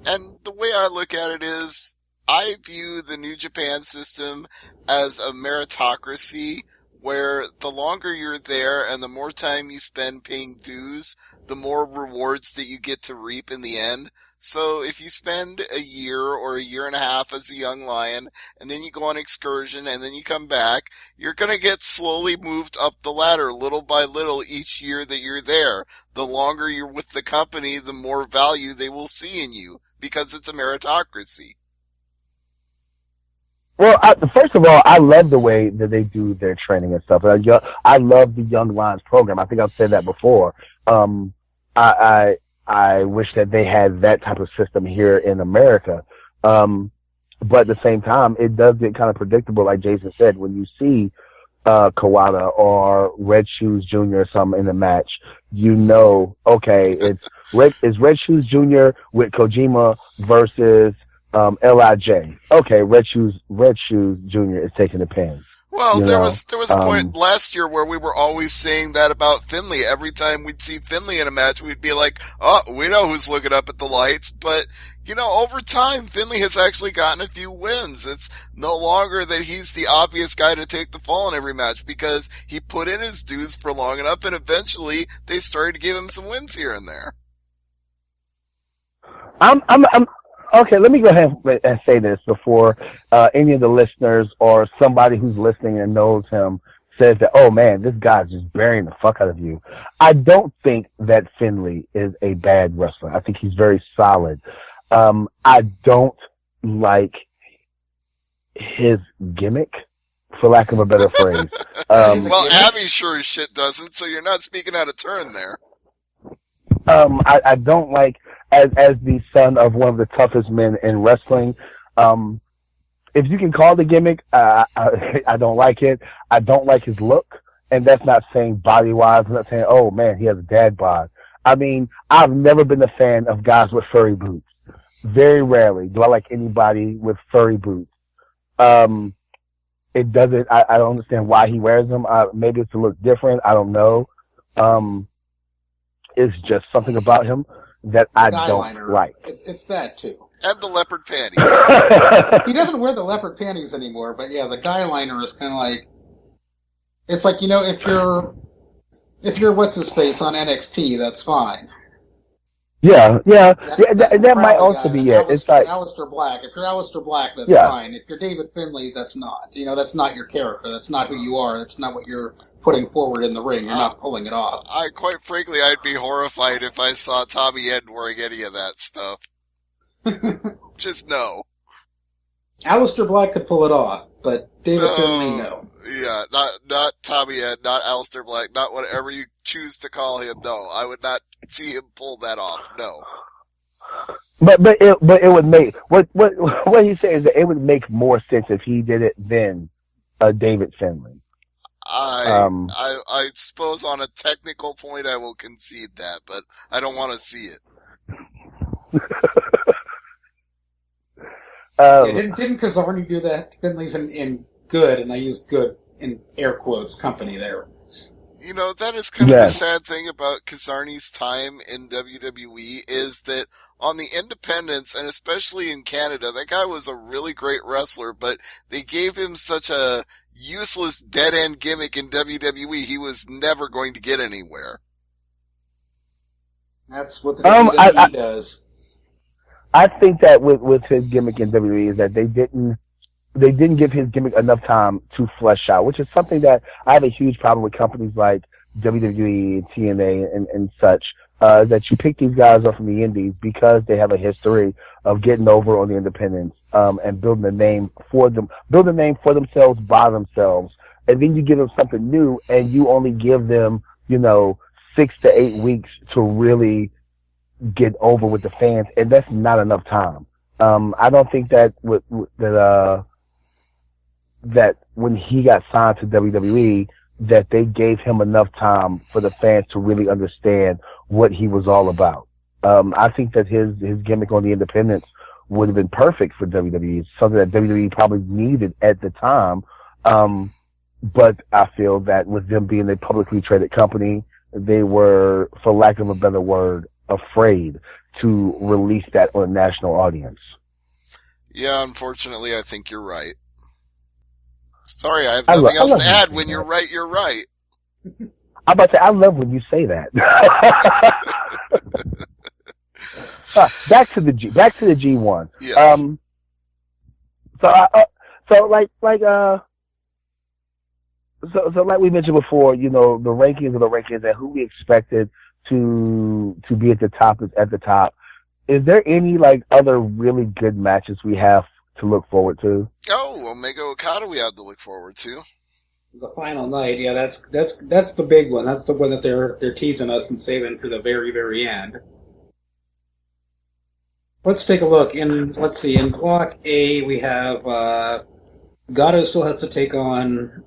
And the way I look at it is, I view the New Japan system as a meritocracy, where the longer you're there and the more time you spend paying dues, the more rewards that you get to reap in the end. So if you spend a year or a year and a half as a Young Lion, and then you go on excursion, and then you come back, you're gonna get slowly moved up the ladder, little by little, each year that you're there. The longer you're with the company, the more value they will see in you, because it's a meritocracy. Well, first of all, I love the way that they do their training and stuff. I love the Young Lions program. I think I've said that before. I wish that they had that type of system here in America. But at the same time, it does get kind of predictable, like Jason said, when you see Kawada or Red Shoes Jr. or something in the match, okay, it's Red Shoes Jr. with Kojima versus LIJ. Okay, Red Shoes Jr. is taking the pin. Well, there was a point last year where we were always saying that about Finley. Every time we'd see Finley in a match, we'd be like, "Oh, we know who's looking up at the lights." But over time, Finley has actually gotten a few wins. It's no longer that he's the obvious guy to take the fall in every match, because he put in his dues for long enough, and eventually they started to give him some wins here and there. Okay, let me go ahead and say this before any of the listeners or somebody who's listening and knows him says that, oh man, this guy's just burying the fuck out of you. I don't think that Finley is a bad wrestler. I think he's very solid. I don't like his gimmick, for lack of a better phrase. Well, Abby sure as shit doesn't, so you're not speaking out of turn there. I don't like, as the son of one of the toughest men in wrestling, if you can call the gimmick, I don't like it. I don't like his look, and that's not saying body-wise. I'm not saying, oh man, he has a dad bod. I mean, I've never been a fan of guys with furry boots. Very rarely do I like anybody with furry boots. It doesn't, I don't understand why he wears them. Maybe it's to look different. I don't know. It's just something about him. that The I guy don't liner. like. It's that too. And the leopard panties. He doesn't wear the leopard panties anymore, but yeah, the guy liner is kind of like, it's like, if you're what's his face on NXT, that's fine. That might also be it. It's like Aleister Black. If you're Aleister Black, that's Yeah. fine. If you're David Finlay, that's not. That's not your character. That's not who you are. That's not what you're putting forward in the ring. You're not pulling it off. Quite frankly, I'd be horrified if I saw Tommy End wearing any of that stuff. Just no. Aleister Black could pull it off, but David Finlay, no. Yeah, not Tommy End, not Aleister Black, not whatever you choose to call him. No, I would not see him pull that off. No. But it would make what he's saying is that it would make more sense if he did it than David Finlay. I suppose on a technical point I will concede that, but I don't want to see it. Didn't Kazarni do that? Finlay's in good, and I used good in air quotes company there. That is kind of the sad thing about Kazarni's time in WWE is that on the independents, and especially in Canada, that guy was a really great wrestler, but they gave him such a useless dead-end gimmick in WWE, he was never going to get anywhere. That's what the WWE does. I think that with his gimmick in WWE is that they didn't give his gimmick enough time to flesh out, which is something that I have a huge problem with companies like WWE and TNA and such, that you pick these guys up from the indies because they have a history of getting over on the independents, and building a name for themselves by themselves. And then you give them something new and you only give them, 6 to 8 weeks to really get over with the fans, and that's not enough time. I don't think that that when he got signed to WWE, that they gave him enough time for the fans to really understand what he was all about. I think that his gimmick on the independents would have been perfect for WWE, something that WWE probably needed at the time. But I feel that with them being a publicly traded company, they were, for lack of a better word, afraid to release that on a national audience. Yeah, unfortunately, I think you're right. Sorry, I have nothing else to add. When you're right, you're right. I'm about to say, I love when you say that. Back to the G1. Yes. So like we mentioned before, the rankings of the rankings and who we expected to be at the top is at the top. Is there any other really good matches we have to look forward to? Oh, Omega Okada we have to look forward to. The final night, yeah, that's the big one. That's the one that they're teasing us and saving for the very, very end. Let's take a look. In Block A we have Gato still has to take on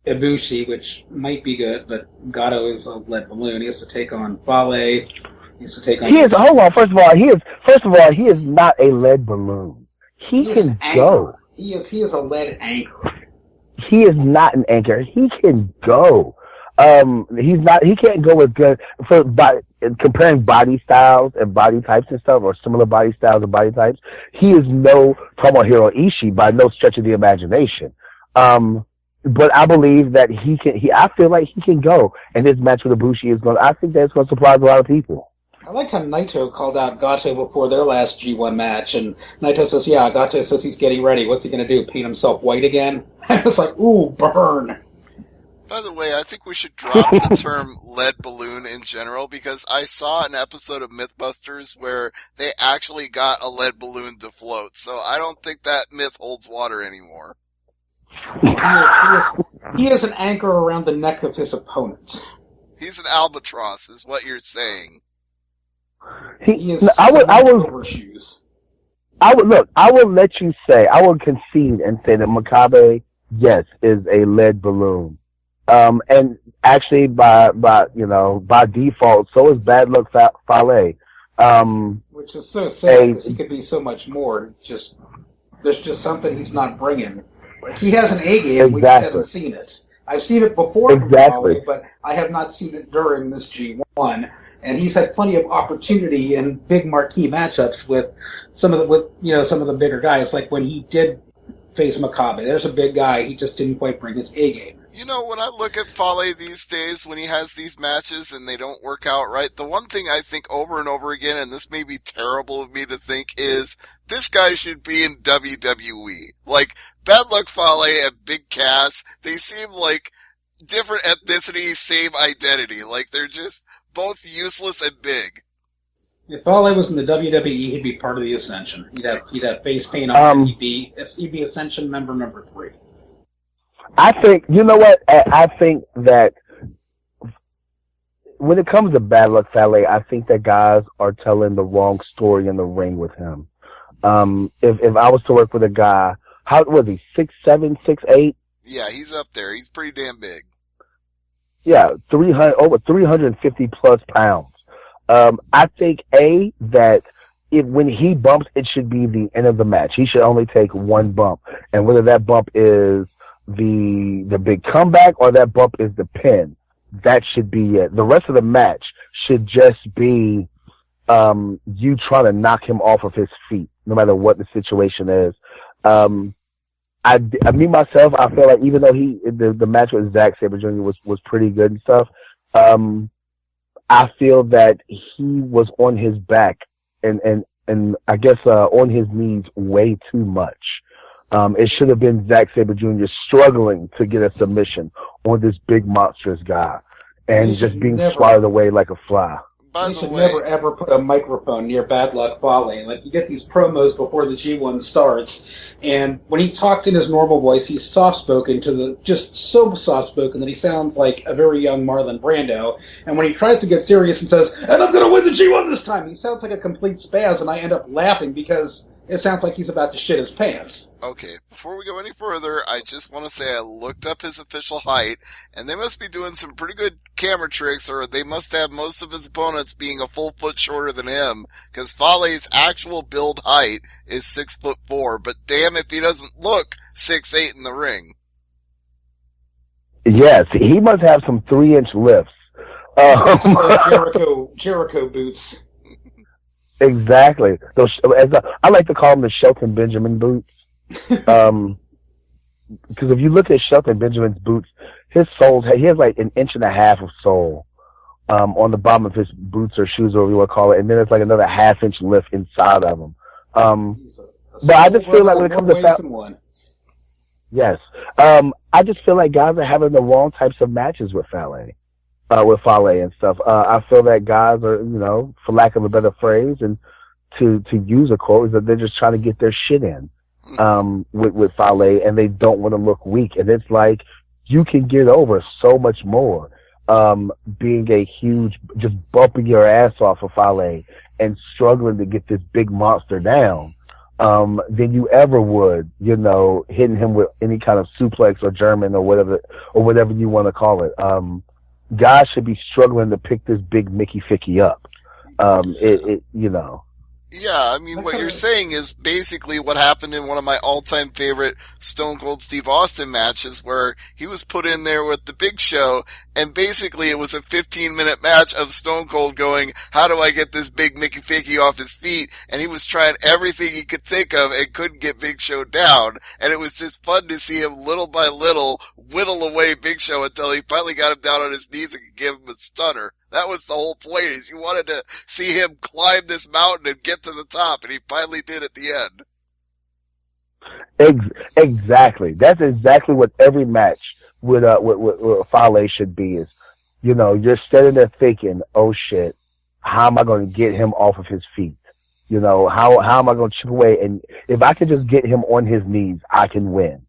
Ibushi, which might be good, but Gato is a lead balloon. He has to take on Fale. He has to take on... Hold on, first of all, he is not a lead balloon. He can go. He is a lead anchor. He is not an anchor. He can go. He can't go with good comparing body styles and body types and stuff, or similar body styles and body types. He is no Tomohiro Ishii by no stretch of the imagination. But I believe that I feel like he can go, and his match with Ibushi I think that's going to surprise a lot of people. I liked how Naito called out Gato before their last G1 match, and Naito says, yeah, Gato says he's getting ready. What's he going to do, paint himself white again? I was like, ooh, burn. By the way, I think we should drop the term lead balloon in general, because I saw an episode of Mythbusters where they actually got a lead balloon to float, so I don't think that myth holds water anymore. He is an anchor around the neck of his opponent. He's an albatross, is what you're saying. He is overshoes. I will let you say, I will concede and say that Makabe, yes, is a lead balloon. And actually by default, so is Bad Luck Fale. Which is so sad, because he could be so much more. There's just something he's not bringing. Like, he has an A game, we just haven't seen it. I've seen it before, but I have not seen it during this G1. and he's had plenty of opportunity in big marquee matchups with some of the bigger guys. Like when he did face Huckaby, there's a big guy. He just didn't quite bring his A game. You know, when I look at Fale these days, when he has these matches and they don't work out right, the one thing I think over and over again, and this may be terrible of me to think, is this guy should be in WWE. Like, Bad Luck Fale and Big Cass, they seem like different ethnicities, same identity. Like, they're just both useless and big. If Fale was in the WWE, he'd be part of the Ascension. He'd have face paint on. He'd be Ascension member number 3. I think, you know what? I think that when it comes to Bad Luck Fale, I think that guys are telling the wrong story in the ring with him. If I was to work with a guy, how was he? 6'7", 6'8"? Yeah, he's up there. He's pretty damn big. Yeah, over 350 plus pounds. I think that when he bumps, it should be the end of the match. He should only take one bump, and whether that bump is the big comeback or that bump is the pin, that should be it. The rest of the match should just be you trying to knock him off of his feet, no matter what the situation is. Me myself, I feel like even though the match with Zack Sabre Jr. was pretty good and stuff, I feel that he was on his back and I guess on his knees way too much. It should have been Zack Sabre Jr. struggling to get a submission on this big monstrous guy and just being swatted away like a fly. You should never ever put a microphone near Bad Luck Fale. Like, you get these promos before the G1 starts, and when he talks in his normal voice, he's soft-spoken just so soft-spoken that he sounds like a very young Marlon Brando. And when he tries to get serious and says, "And I'm gonna win the G1 this time," he sounds like a complete spaz, and I end up laughing because it sounds like he's about to shit his pants. Okay, before we go any further, I just want to say I looked up his official height, and they must be doing some pretty good camera tricks, or they must have most of his opponents being a full foot shorter than him, because Fale's actual build height is 6'4", but damn if he doesn't look 6'8" in the ring. Yes, he must have some 3-inch lifts. Jericho boots. Exactly. I like to call them the Shelton Benjamin boots. Because if you look at Shelton Benjamin's boots, his soles, he has like 1.5 inches of sole on the bottom of his boots or shoes, or whatever you want to call it, and then it's like another 1/2 inch lift inside of them. But I just feel like when it comes to yes, I just feel like guys are having the wrong types of matches with Fale. With Fale and stuff. I feel that guys are, for lack of a better phrase, and to use a quote, is that they're just trying to get their shit in with Fale, and they don't want to look weak. And it's like, you can get over so much more being a huge, just bumping your ass off of Fale and struggling to get this big monster down than you ever would, hitting him with any kind of suplex or German or whatever you want to call it. Guys should be struggling to pick this big Mickey Ficky up. Yeah, I mean, what you're saying is basically what happened in one of my all-time favorite Stone Cold Steve Austin matches, where he was put in there with the Big Show, and basically it was a 15-minute match of Stone Cold going, how do I get this big Mickey Ficky off his feet? And he was trying everything he could think of and couldn't get Big Show down. And it was just fun to see him little by little whittle away Big Show until he finally got him down on his knees and could give him a stunner. That was the whole point, is you wanted to see him climb this mountain and get to the top, and he finally did at the end. Exactly. That's exactly what every match with Fale should be, is, you're standing there thinking, oh shit, how am I going to get him off of his feet? How am I going to chip away? And if I can just get him on his knees, I can win.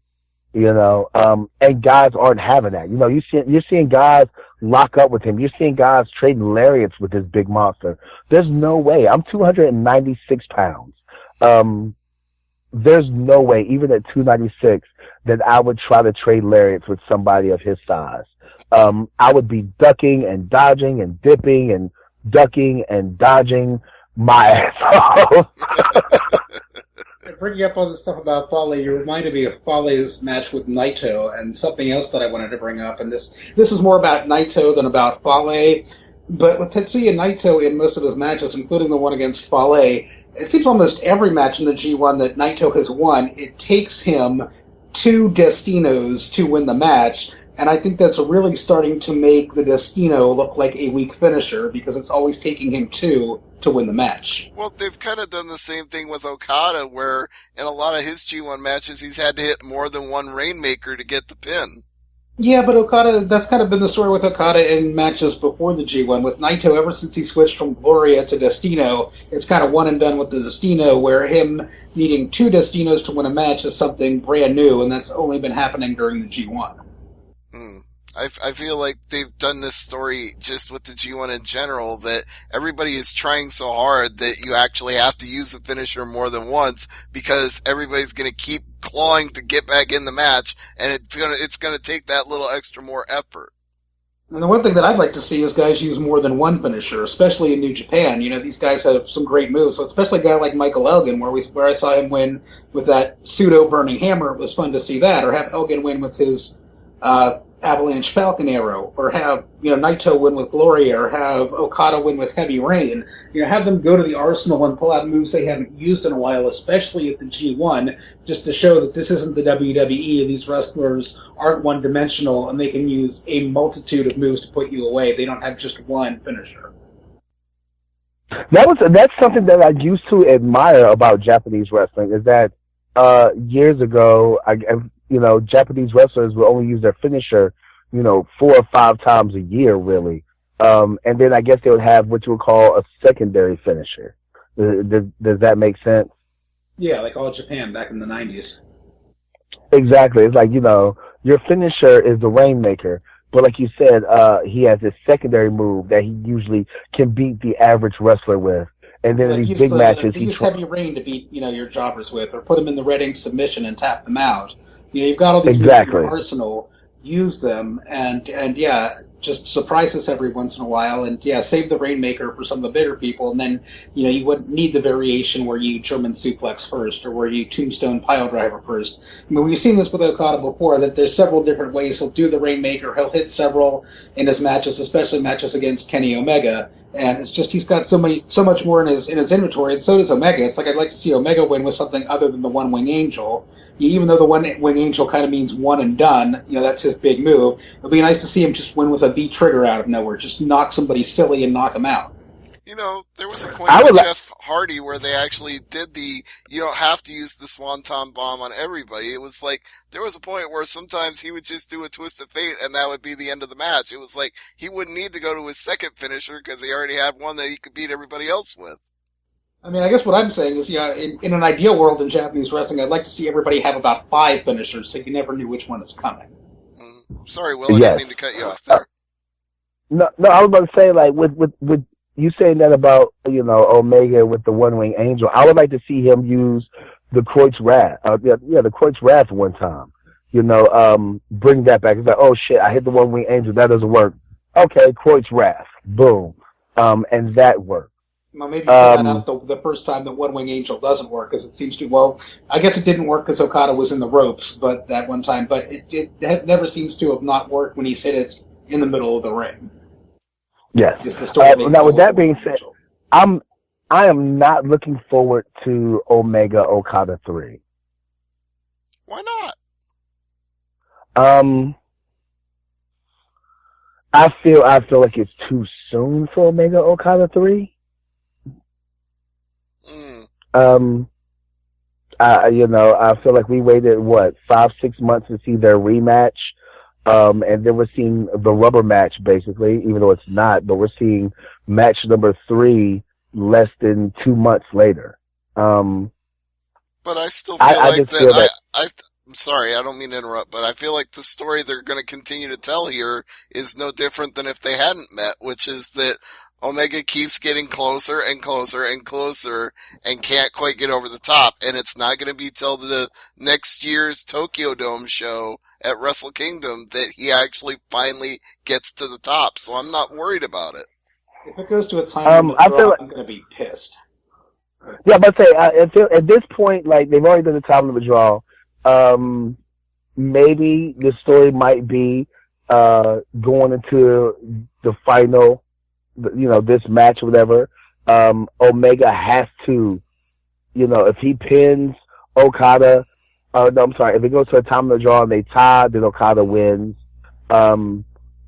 And guys aren't having that. You're seeing guys lock up with him. You're seeing guys trading lariats with this big monster. There's no way. I'm 296 pounds. There's no way, even at 296, that I would try to trade lariats with somebody of his size. I would be ducking and dodging and dipping and ducking and dodging my ass off. Bringing up all this stuff about Fale, you reminded me of Fale's match with Naito, and something else that I wanted to bring up, and this is more about Naito than about Fale. But with Tetsuya Naito in most of his matches, including the one against Fale, it seems almost every match in the G1 that Naito has won, it takes him 2 Destinos to win the match, and I think that's really starting to make the Destino look like a weak finisher, because it's always taking him 2 to win the match. Well, they've kind of done the same thing with Okada, where in a lot of his G1 matches, he's had to hit more than one Rainmaker to get the pin. Yeah, but Okada, that's kind of been the story with Okada in matches before the G1. With Naito, ever since he switched from Gloria to Destino, it's kind of one and done with the Destino, where him needing 2 Destinos to win a match is something brand new, and that's only been happening during the G1. I feel like they've done this story just with the G1 in general, that everybody is trying so hard that you actually have to use the finisher more than once, because everybody's going to keep clawing to get back in the match, and it's gonna take that little extra more effort. And the one thing that I'd like to see is guys use more than one finisher, especially in New Japan. You know, these guys have some great moves, so especially a guy like Michael Elgin, where I saw him win with that pseudo burning hammer. It was fun to see that, or have Elgin win with his Avalanche Falcon Arrow, or have, Naito win with Gloria, or have Okada win with Heavy Rain. Have them go to the arsenal and pull out moves they haven't used in a while, especially at the G1, just to show that this isn't the WWE. These wrestlers aren't one-dimensional, and they can use a multitude of moves to put you away. They don't have just one finisher. That's something that I used to admire about Japanese wrestling, is that years ago, Japanese wrestlers will only use their finisher, 4 or 5 times a year, really. And then I guess they would have what you would call a secondary finisher. Does that make sense? Yeah, like All Japan back in the 90s. Exactly. It's like, your finisher is the Rainmaker. But like you said, he has this secondary move that he usually can beat the average wrestler with. And then in these big matches, he use Heavy Rain to beat, your jobbers with, or put them in the Red Ink submission and tap them out. You've got all these moves in your arsenal. Use them, and just surprise us every once in a while, and save the Rainmaker for some of the bigger people, and then, you wouldn't need the variation where you German suplex first, or where you tombstone pile driver first. I mean, we've seen this with Okada before, that there's several different ways he'll do the Rainmaker. He'll hit several in his matches, especially matches against Kenny Omega, and it's just he's got so much more in his inventory, and so does Omega. It's like I'd like to see Omega win with something other than the One Wing Angel. Even though the One Wing Angel kind of means one and done, that's his big move. It'd be nice to see him just win with a V trigger out of nowhere, just knock somebody silly and knock him out. There was a point with Jeff Hardy where they actually did you don't have to use the Swanton Bomb on everybody. It was like, there was a point where sometimes he would just do a Twist of Fate and that would be the end of the match. It was like, he wouldn't need to go to his second finisher because he already had one that he could beat everybody else with. I mean, I guess what I'm saying is, in an ideal world in Japanese wrestling, I'd like to see everybody have about 5 finishers so you never knew which one is coming. Sorry, Will, I didn't mean to cut you off there. No, I was about to say, like, with you saying that about, Omega with the One Wing Angel, I would like to see him use the Kreutz Wrath. The Kreutz Wrath one time. Bring that back. It's like, oh shit, I hit the One Wing Angel, that doesn't work. Okay, Kreutz Wrath. Boom. And that worked. Well, maybe you put that out the first time that One Wing Angel doesn't work, because it seems to, I guess it didn't work because Okada was in the ropes, but that one time, but it never seems to have not worked when he's hit it in the middle of the ring. Yes. Now, with that being said, I am not looking forward to Omega Okada 3. Why not? I feel like it's too soon for Omega Okada 3. I feel like we waited 5-6 months to see their rematch. And then we're seeing the rubber match, basically, even though it's not, but we're seeing match number 3 less than 2 months later. But I still feel I'm sorry, I don't mean to interrupt, but I feel like the story they're going to continue to tell here is no different than if they hadn't met, which is that Omega keeps getting closer and closer and closer and can't quite get over the top, and it's not going to be till the next year's Tokyo Dome show at Wrestle Kingdom that he actually finally gets to the top, so I'm not worried about it. If it goes to a time limit draw, I'm going to be pissed. Yeah, but at this point, like, they've already done the time limit draw. Maybe the story might be going into the final this match or whatever, Omega has to, if he pins Okada, no, I'm sorry, if it goes to a time of the draw and they tie, then Okada wins,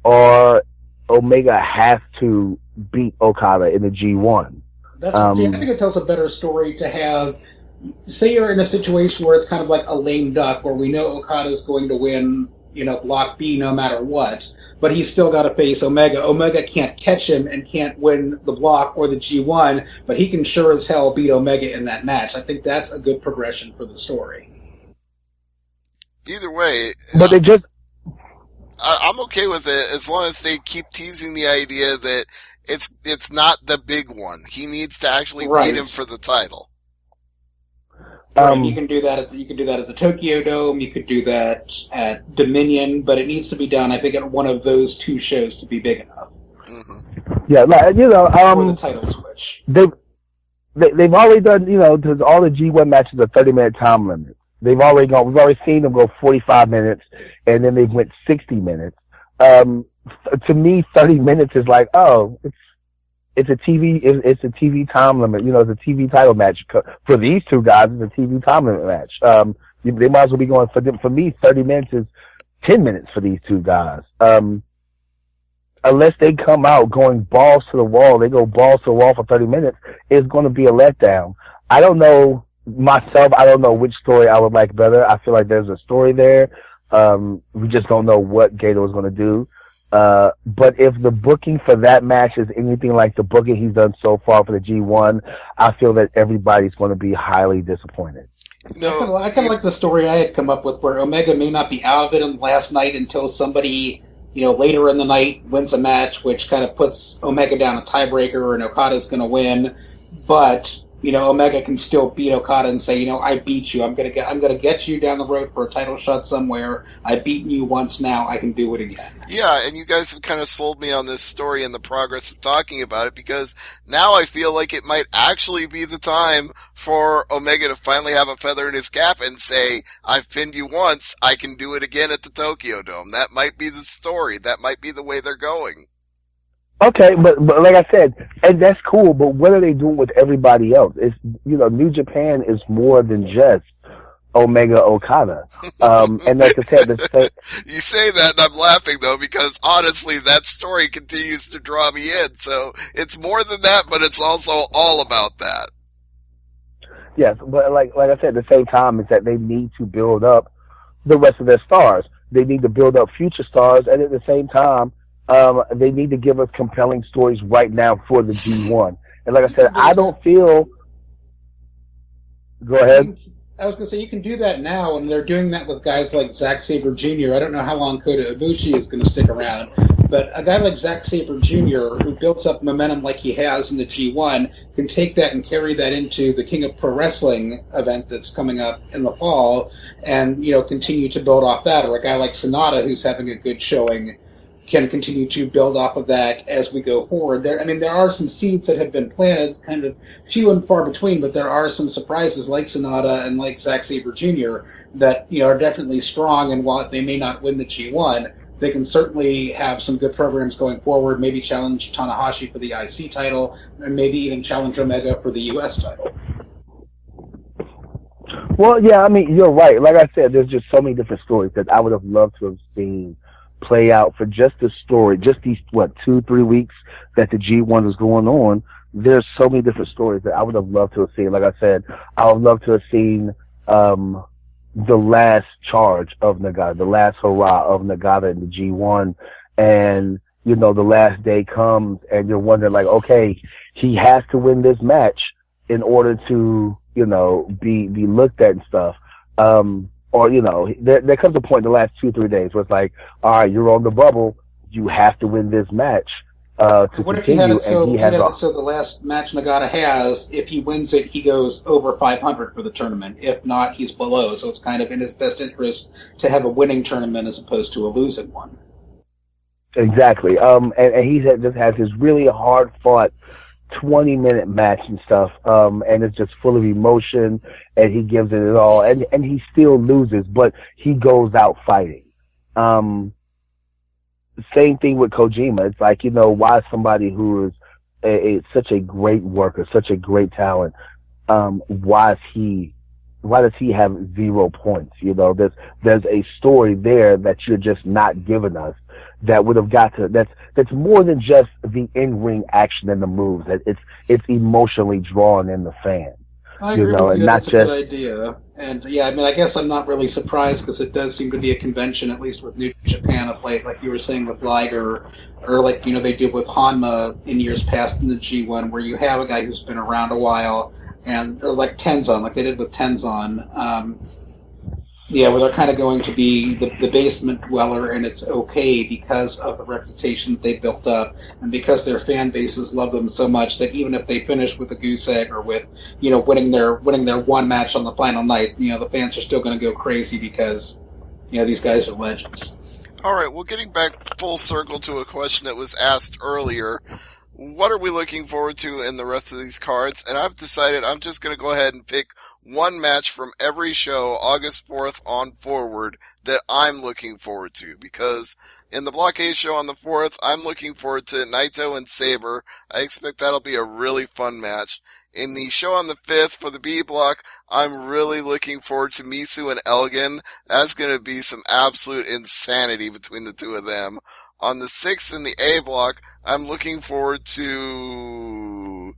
or Omega has to beat Okada in the G1. I think it tells a better story to have, say you're in a situation where it's kind of like a lame duck, where we know Okada's going to win, Block B no matter what, but he's still got to face Omega. Omega can't catch him and can't win the block or the G1, but he can sure as hell beat Omega in that match. I think that's a good progression for the story. Either way, but they just, I'm okay with it as long as they keep teasing the idea that it's not the big one. He needs to actually beat him for the title. Right, you can do that at the Tokyo Dome. You could do that at Dominion, but it needs to be done, I think, at one of those two shows to be big enough. Mm-hmm. Yeah, for the title switch. They've already done, because all the G1 matches are 30-minute time limits. We've already seen them go 45 minutes, and then they went 60 minutes. To me, 30 minutes is like, it's a TV time limit. It's a TV title match. For these two guys, it's a TV time limit match. They might as well be going for me, 30 minutes is 10 minutes for these two guys. Unless they come out going balls to the wall, they go balls to the wall for 30 minutes, it's going to be a letdown. I don't know which story I would like better. I feel like there's a story there. We just don't know what Gato is going to do. But if the booking for that match is anything like the booking he's done so far for the G1, I feel that everybody's going to be highly disappointed. No, I kind of like the story I had come up with, where Omega may not be out of it on the last night until somebody, later in the night wins a match, which kind of puts Omega down a tiebreaker, and Okada's going to win. But Omega can still beat Okada and say, I beat you. I'm gonna get you down the road for a title shot somewhere. I've beaten you once now. I can do it again. Yeah, and you guys have kind of sold me on this story and the progress of talking about it, because now I feel like it might actually be the time for Omega to finally have a feather in his cap and say, I've pinned you once, I can do it again at the Tokyo Dome. That might be the story. That might be the way they're going. Okay, but like I said, and that's cool, but what are they doing with everybody else? It's, New Japan is more than just Omega Okada. And like I said, you say that and I'm laughing though, because honestly, that story continues to draw me in. So it's more than that, but it's also all about that. Yes, but like I said, at the same time, is that they need to build up the rest of their stars. They need to build up future stars, and at the same time, they need to give us compelling stories right now for the G1. And like I said, I don't feel... Go ahead. I was going to say, you can do that now, and they're doing that with guys like Zack Sabre Jr. I don't know how long Kota Ibushi is going to stick around, but a guy like Zack Sabre Jr., who builds up momentum like he has in the G1, can take that and carry that into the King of Pro Wrestling event that's coming up in the fall, and, continue to build off that. Or a guy like Sonata, who's having a good showing, can continue to build off of that as we go forward. There are some seeds that have been planted, kind of few and far between, but there are some surprises like Sonata and like Zack Sabre Jr. that, are definitely strong, and while they may not win the G1, they can certainly have some good programs going forward, maybe challenge Tanahashi for the IC title, and maybe even challenge Omega for the US title. Well, yeah, you're right. Like I said, there's just so many different stories that I would have loved to have seen play out for just the story, just these 2-3 weeks that the G1 was going on. There's so many different stories that I would have loved to have seen. Like I said, I would love to have seen the last charge of Nagata, the last hurrah of Nagata in the G1, and the last day comes and you're wondering, like, okay, he has to win this match in order to be looked at and stuff. Or, there comes a point in the last 2-3 days where it's like, all right, you're on the bubble. You have to win this match to what continue. If he had it so the last match Nagata has, if he wins it, he goes over 500 for the tournament. If not, he's below. So it's kind of in his best interest to have a winning tournament as opposed to a losing one. Exactly. And he just has this really hard-fought 20-minute match and stuff, and it's just full of emotion, and he gives it all, and he still loses, but he goes out fighting. Same thing with Kojima. It's like, why somebody who is such a great worker, such a great talent. Why does he have 0 points? You know, there's a story there that you're just not giving us that would have got to, that's more than just the in-ring action and the moves. It's emotionally drawn in the fan. I agree know, with and you. not That's a just, good idea. And yeah, I mean, I guess I'm not really surprised because it does seem to be a convention, at least with New Japan of late, like you were saying with Liger, or like, you know, they did with Hanma in years past in the G1, where you have a guy who's been around a while, and or like Tenzan, like they did with Tenzan. Yeah, where they're kind of going to be the basement dweller, and it's okay because of the reputation that they built up, and because their fan bases love them so much that even if they finish with a goose egg or with, you know, winning their one match on the final night, you know, the fans are still going to go crazy because, you know, these guys are legends. All right, well, getting back full circle to a question that was asked earlier, what are we looking forward to in the rest of these cards? And I've decided I'm just going to go ahead and pick one match from every show August 4th on forward that I'm looking forward to, because in the Block A show on the 4th, I'm looking forward to Naito and Sabre. I expect that'll be a really fun match. In the show on the 5th for the B block, I'm really looking forward to Misu and Elgin. That's going to be some absolute insanity between the two of them. On the 6th in the A block, I'm looking forward to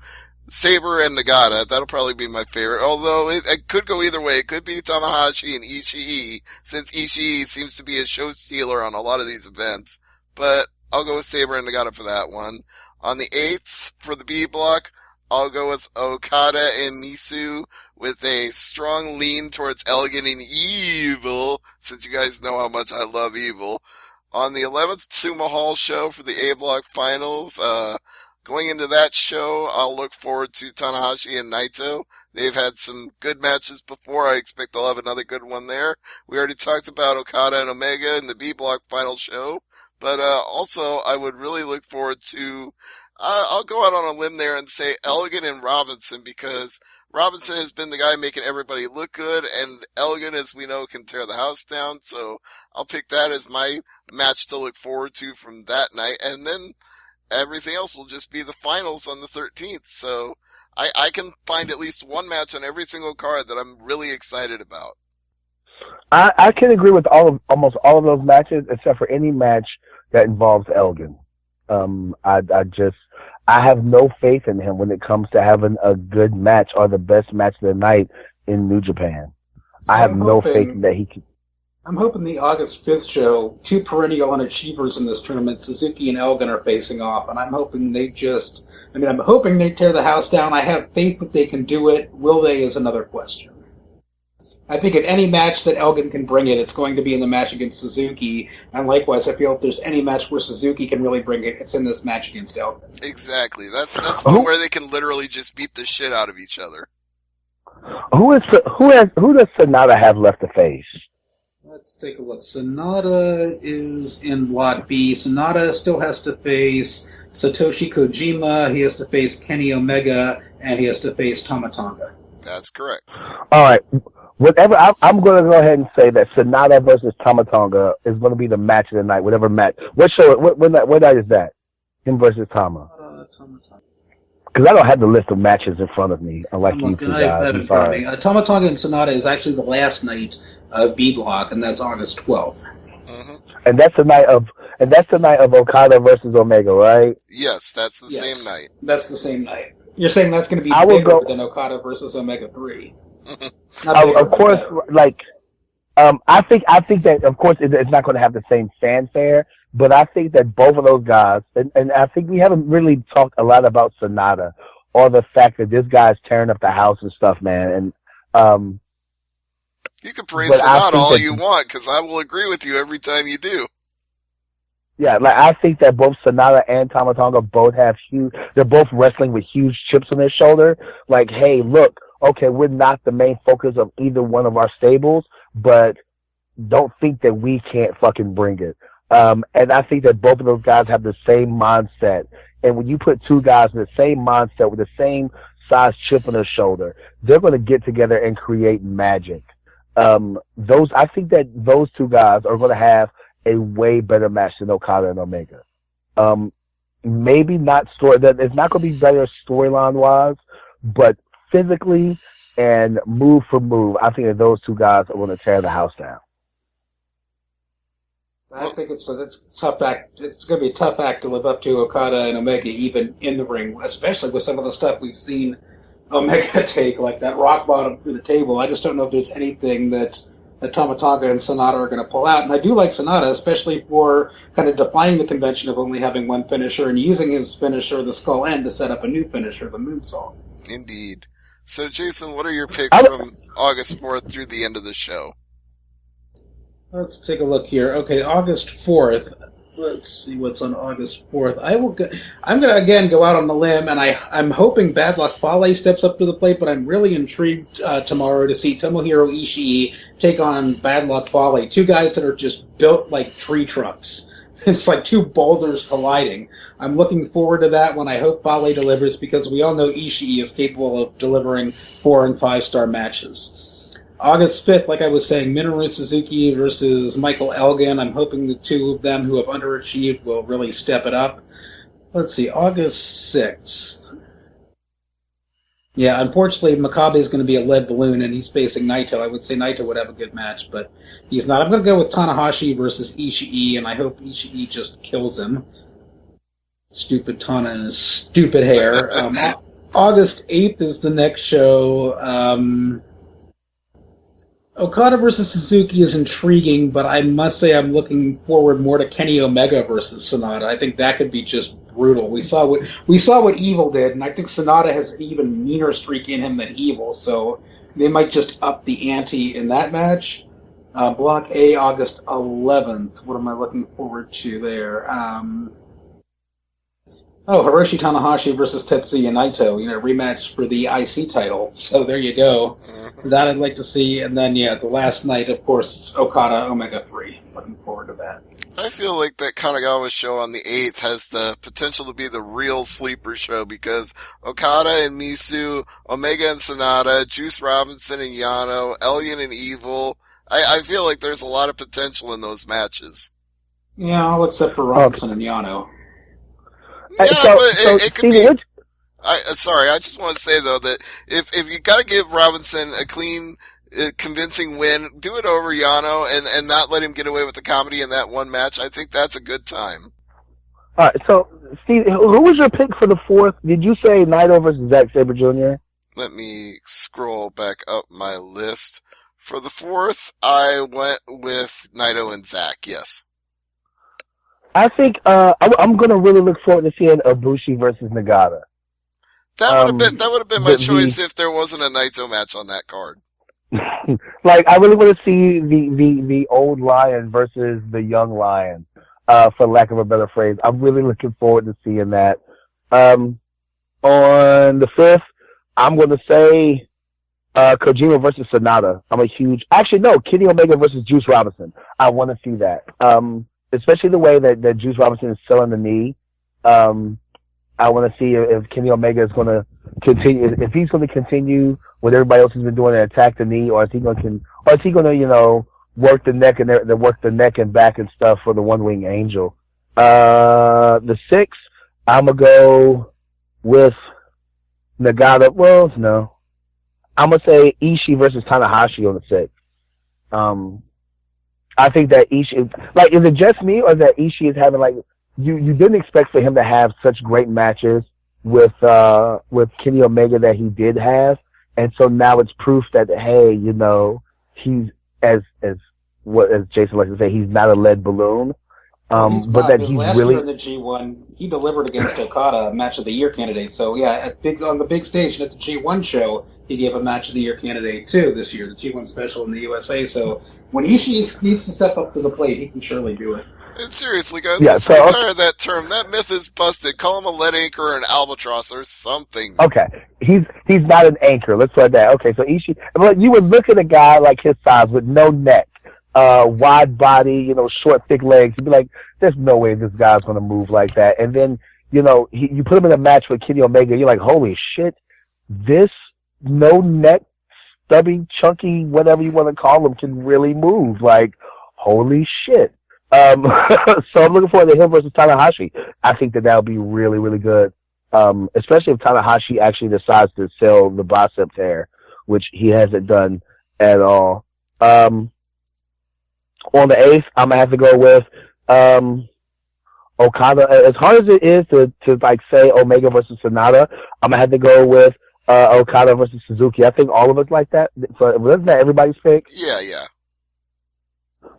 Sabre and Nagata. That'll probably be my favorite, although it could go either way. It could be Tanahashi and Ishii, since Ishii seems to be a show stealer on a lot of these events. But I'll go with Sabre and Nagata for that one. On the 8th, for the B block, I'll go with Okada and Misu with a strong lean towards Elgin and Evil, since you guys know how much I love Evil. On the 11th, Sumo Hall show for the A block finals, going into that show, I'll look forward to Tanahashi and Naito. They've had some good matches before. I expect they'll have another good one there. We already talked about Okada and Omega in the B block final show. But also, I would really look forward to, I'll go out on a limb there and say Elgin and Robinson, because Robinson has been the guy making everybody look good, and Elgin, as we know, can tear the house down. So I'll pick that as my match to look forward to from that night. And then everything else will just be the finals on the 13th. So I can find at least one match on every single card that I'm really excited about. I can agree with almost all of those matches, except for any match that involves Elgin. I have no faith in him when it comes to having a good match or the best match of the night in New Japan. So I have no faith in that he can. I'm hoping the August 5th show, two perennial unachievers in this tournament, Suzuki and Elgin, are facing off, and I'm hoping they tear the house down. I have faith that they can do it. Will they is another question. I think if any match that Elgin can bring it's going to be in the match against Suzuki, and likewise, I feel if there's any match where Suzuki can really bring it's in this match against Elgin. Exactly. That's one where they can literally just beat the shit out of each other. Who does Sonata have left to face? Let's take a look. Sonata is in Lot B. Sonata still has to face Satoshi Kojima, he has to face Kenny Omega, and he has to face Tama Tonga. That's correct. All right. Whatever, I'm going to go ahead and say that Sonata versus Tama Tonga is going to be the match of the night, whatever match. What show, what night is that? Him versus Tama. Because I don't have the list of matches in front of me, unlike you two guys. I have it in front of me. Tama Tonga and Sonata is actually the last night of B Block, and that's August 12th. Mm-hmm. And that's the night of Okada versus Omega, right? Yes, that's the same night. That's the same night. You're saying that's going to be bigger than Okada versus Omega 3. Of course, I think that, of course, it's not going to have the same fanfare, but I think that both of those guys, and I think we haven't really talked a lot about Sonata, or the fact that this guy's tearing up the house and stuff, man. And you can praise Sonata all you want, because I will agree with you every time you do. Yeah, I think that both Sonata and Tama Tonga both have they're both wrestling with huge chips on their shoulder. Like, hey, look, okay, we're not the main focus of either one of our stables, but don't think that we can't fucking bring it. And I think that both of those guys have the same mindset. And when you put two guys in the same mindset with the same size chip on their shoulder, they're going to get together and create magic. I think that those two guys are going to have a way better match than Okada and Omega. maybe not story. That it's not going to be better storyline wise, but physically and move for move, I think that those two guys are going to tear the house down. I think it's a tough act. It's going to be a tough act to live up to Okada and Omega, even in the ring, especially with some of the stuff we've seen Omega take, like that rock bottom through the table. I just don't know if there's anything that Tamatanga and Sonata are going to pull out. And I do like Sonata, especially for kind of defying the convention of only having one finisher and using his finisher, the Skull End, to set up a new finisher, the Moonsault. Indeed. So, Jason, what are your picks from August 4th through the end of the show? Let's take a look here. Okay, August 4th. Let's see what's on August 4th. I'm going to again go out on the limb, and I'm hoping Bad Luck Fale steps up to the plate, but I'm really intrigued tomorrow to see Tomohiro Ishii take on Bad Luck Fale, two guys that are just built like tree trunks. It's like two boulders colliding. I'm looking forward to that one. I hope Fale delivers, because we all know Ishii is capable of delivering 4- and 5-star matches. August 5th, like I was saying, Minoru Suzuki versus Michael Elgin. I'm hoping the two of them who have underachieved will really step it up. Let's see, August 6th. Yeah, unfortunately, Makabe is going to be a lead balloon, and he's facing Naito. I would say Naito would have a good match, but he's not. I'm going to go with Tanahashi versus Ishii, and I hope Ishii just kills him. Stupid Tana and his stupid hair. August 8th is the next show. Okada versus Suzuki is intriguing, but I must say I'm looking forward more to Kenny Omega versus Sonata. I think that could be just brutal. We saw what Evil did, and I think Sonata has an even meaner streak in him than Evil, so they might just up the ante in that match. Block A, August 11th. What am I looking forward to there? Hiroshi Tanahashi versus Tetsuya Naito, rematch for the IC title. So there you go. That I'd like to see. And then, the last night, of course, Okada Omega 3. Looking forward to that. I feel like that Kanagawa show on the 8th has the potential to be the real sleeper show, because Okada and Misu, Omega and Sonata, Juice Robinson and Yano, Elgin and Evil. I feel like there's a lot of potential in those matches. Yeah, all except for Robinson and Yano. Yeah, but it could be. Sorry, I just want to say though that if you got to give Robinson a clean, convincing win, do it over Yano and not let him get away with the comedy in that one match. I think that's a good time. All right, so Steve, who was your pick for the 4th? Did you say Naito versus Zack Sabre Jr.? Let me scroll back up my list. For the 4th, I went with Naito and Zack. Yes. I think I'm going to really look forward to seeing Ibushi versus Nagata. That would have been my choice if there wasn't a Naito match on that card. Like, I really want to see the old lion versus the young lion, for lack of a better phrase. I'm really looking forward to seeing that. On the 5th, I'm going to say Kojima versus Sonata. Kenny Omega versus Juice Robinson. I want to see that. Especially the way that Juice Robinson is selling the knee. I want to see if Kenny Omega is going to continue, if he's going to continue what everybody else has been doing and attack the knee, or is he going to, work the neck and back and stuff for the One Wing Angel. The 6th, I'm going to go with Nagata. Well, no. I'm going to say Ishii versus Tanahashi on the 6th. I think that Ishii, is it just me, or that Ishii is having, you didn't expect for him to have such great matches with Kenny Omega that he did have, and so now it's proof that, hey, he's, as Jason likes to say, he's not a lead balloon. But that he's last really year in the G1, he delivered against Okada, match of the year candidate. So yeah, on the big stage and at the G1 show, he gave a match of the year candidate too this year, the G1 special in the USA. So when Ishii needs to step up to the plate, he can surely do it. And seriously, guys, let's retire that term. That myth is busted. Call him a lead anchor or an albatross or something. Okay, he's not an anchor. Let's put that. Okay, so Ishii, you would look at a guy like his size with no neck, wide body, short, thick legs. You'd be like, there's no way this guy's going to move like that. And then, you put him in a match with Kenny Omega, you're like, holy shit, this no neck, stubby, chunky, whatever you want to call him, can really move. Like, holy shit. So I'm looking forward to him versus Tanahashi. I think that would be really, really good. Especially if Tanahashi actually decides to sell the bicep tear, which he hasn't done at all. On the 8th, I'm gonna have to go with Okada. As hard as it is to like say Omega versus Sonata, I'm gonna have to go with Okada versus Suzuki. I think all of us like that. So wasn't that everybody's pick? Yeah.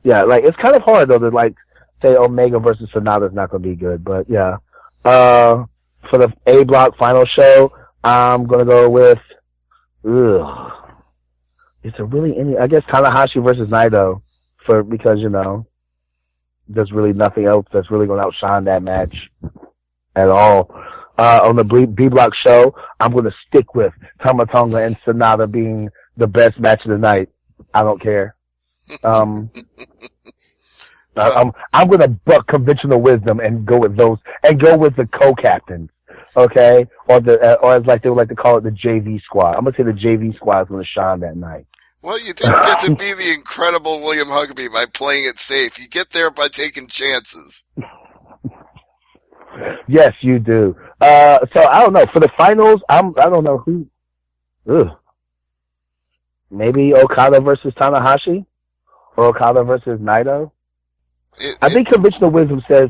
Yeah, like it's kind of hard though to like say Omega versus Sonata is not gonna be good, but yeah. For the A block final show, I'm gonna go with. Is there really any? I guess Tanahashi versus Naito, because there's really nothing else that's really gonna outshine that match at all. On the B block show, I'm gonna stick with Tama Tonga and Sonata being the best match of the night. I don't care. I'm gonna buck conventional wisdom and go with those, and go with the co-captains, okay? Or as like they would like to call it, the JV squad. I'm gonna say the JV squad is gonna shine that night. Well, you didn't get to be the incredible William Huckaby by playing it safe. You get there by taking chances. Yes, you do. So I don't know. For the finals, I don't know who. Maybe Okada versus Tanahashi, or Okada versus Naito. I think conventional wisdom says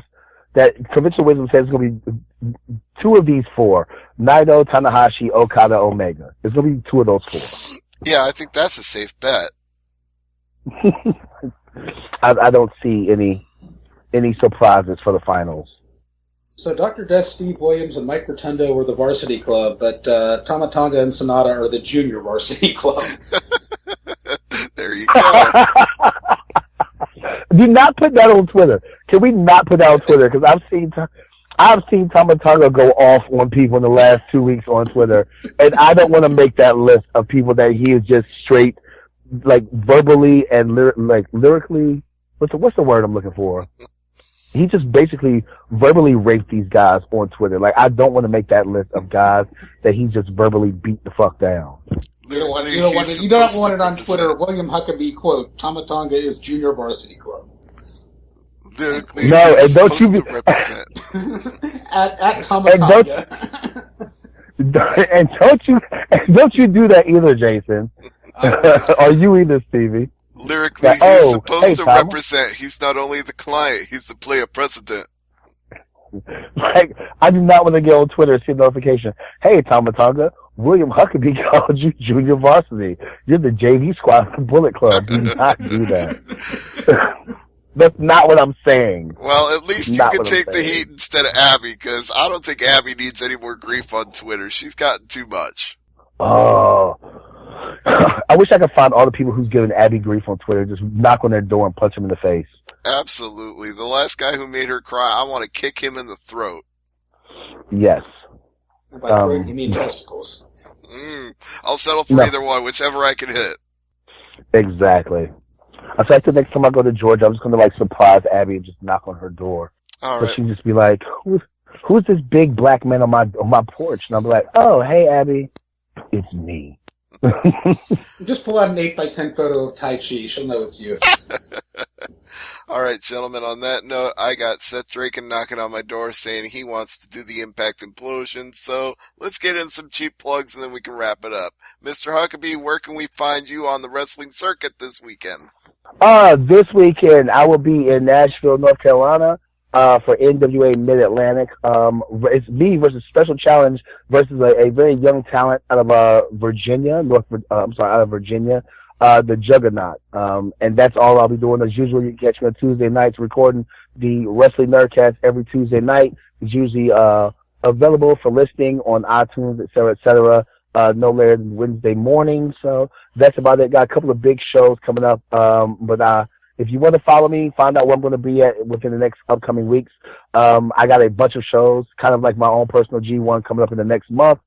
it's going to be two of these four: Naito, Tanahashi, Okada, Omega. It's going to be two of those four. Yeah, I think that's a safe bet. I don't see any surprises for the finals. So Dr. Death, Steve Williams, and Mike Rotundo were the varsity club, but Tama Tonga and Sonata are the junior varsity club. There you go. Do not put that on Twitter. Can we not put that on Twitter? Because I've seen Tama Tonga go off on people in the last 2 weeks on Twitter, and I don't want to make that list of people that he is just straight, like verbally and lyrically. What's the word I'm looking for? He just basically verbally raped these guys on Twitter. Like, I don't want to make that list of guys that he just verbally beat the fuck down. You don't want it on Twitter. William Huckaby quote: Tama Tonga is junior varsity club. Lyrically, no, and don't you to represent at Tama Tonga. And don't you do that either, Jason. Or you either, Stevie. Lyrically, he's supposed to represent. He's not only the client, he's the player president. Like, I do not want to get on Twitter and see a notification. Hey, Tama Tonga, William Huckaby called you junior varsity. You're the JV squad of the Bullet Club. Do not do that. That's not what I'm saying. Well, at least you can take the heat instead of Abby, because I don't think Abby needs any more grief on Twitter. She's gotten too much. Oh. I wish I could find all the people who's giving Abby grief on Twitter, just knock on their door and punch them in the face. Absolutely. The last guy who made her cry, I want to kick him in the throat. Yes. By throat, you mean testicles. I'll settle for either one, whichever I can hit. Exactly. I feel like the next time I go to Georgia, I'm just going to like surprise Abby and just knock on her door. All right. So she'll just be like, who's this big black man on my porch? And I'll be like, oh, hey, Abby. It's me. Just pull out an 8x10 photo of Tai Chi. She'll know it's you. All right, gentlemen, on that note, I got Seth Draken knocking on my door saying he wants to do the Impact Implosion, so let's get in some cheap plugs and then we can wrap it up. Mr. Huckaby, where can we find you on the wrestling circuit this weekend? This weekend, I will be in Nashville, North Carolina, for NWA Mid-Atlantic. It's me versus Special Challenge versus a very young talent out of Virginia, out of Virginia, the Juggernaut. And that's all I'll be doing. As usual, you can catch me on Tuesday nights recording the Wrestling Nerdcast every Tuesday night. It's usually available for listing on iTunes, et cetera, no later than Wednesday morning. So that's about it. Got a couple of big shows coming up. But if you want to follow me, find out where I'm going to be at within the next upcoming weeks. I got a bunch of shows, kind of like my own personal G1 coming up in the next month.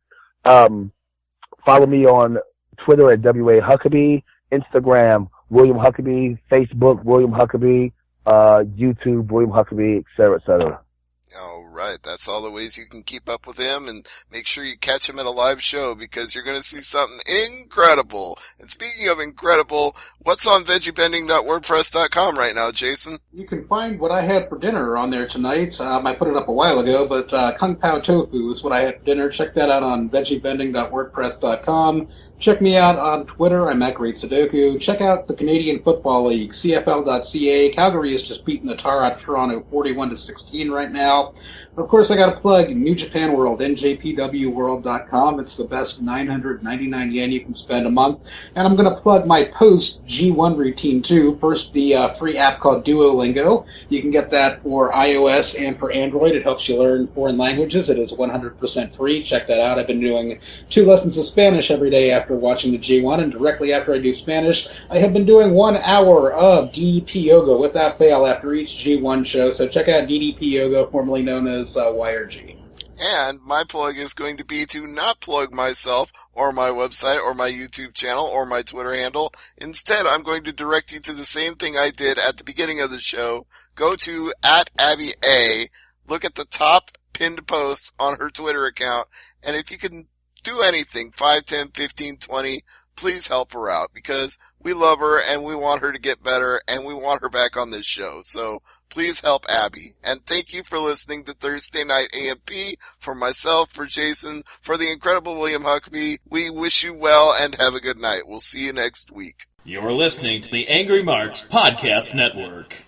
Follow me on Twitter at WA Huckaby, Instagram, William Huckaby, Facebook, William Huckaby, YouTube, William Huckaby, et cetera, et cetera. All right. That's all the ways you can keep up with him, and make sure you catch him at a live show because you're going to see something incredible. And speaking of incredible, what's on veggiebending.wordpress.com right now, Jason? You can find what I had for dinner on there tonight. I put it up a while ago, but Kung Pao Tofu is what I had for dinner. Check that out on veggiebending.wordpress.com. Check me out on Twitter. I'm at Great Sudoku. Check out the Canadian Football League, CFL.ca. Calgary is just beating the tar out of Toronto 41-16 right now. Of course, I got to plug New Japan World, njpwworld.com. It's the best 999 yen you can spend a month. And I'm going to plug my post G1 routine too. First, the free app called Duolingo. You can get that for iOS and for Android. It helps you learn foreign languages. It is 100% free. Check that out. I've been doing 2 lessons of Spanish every day after watching the G1, and directly after I do Spanish, I have been doing 1 hour of DDP Yoga without fail after each G1 show. So check out DDP Yoga, formerly known as YRG. And my plug is going to be to not plug myself or my website or my YouTube channel or my Twitter handle. Instead, I'm going to direct you to the same thing I did at the beginning of the show. Go to @AbbyA, look at the top pinned posts on her Twitter account, and if you can do anything, 5, 10, 15, 20, please help her out because we love her and we want her to get better and we want her back on this show. So please help Abby. And thank you for listening to Thursday Night AMP. For myself, for Jason, for the incredible William Huckaby, we wish you well and have a good night. We'll see you next week. You're listening to the Angry Marks Podcast Network.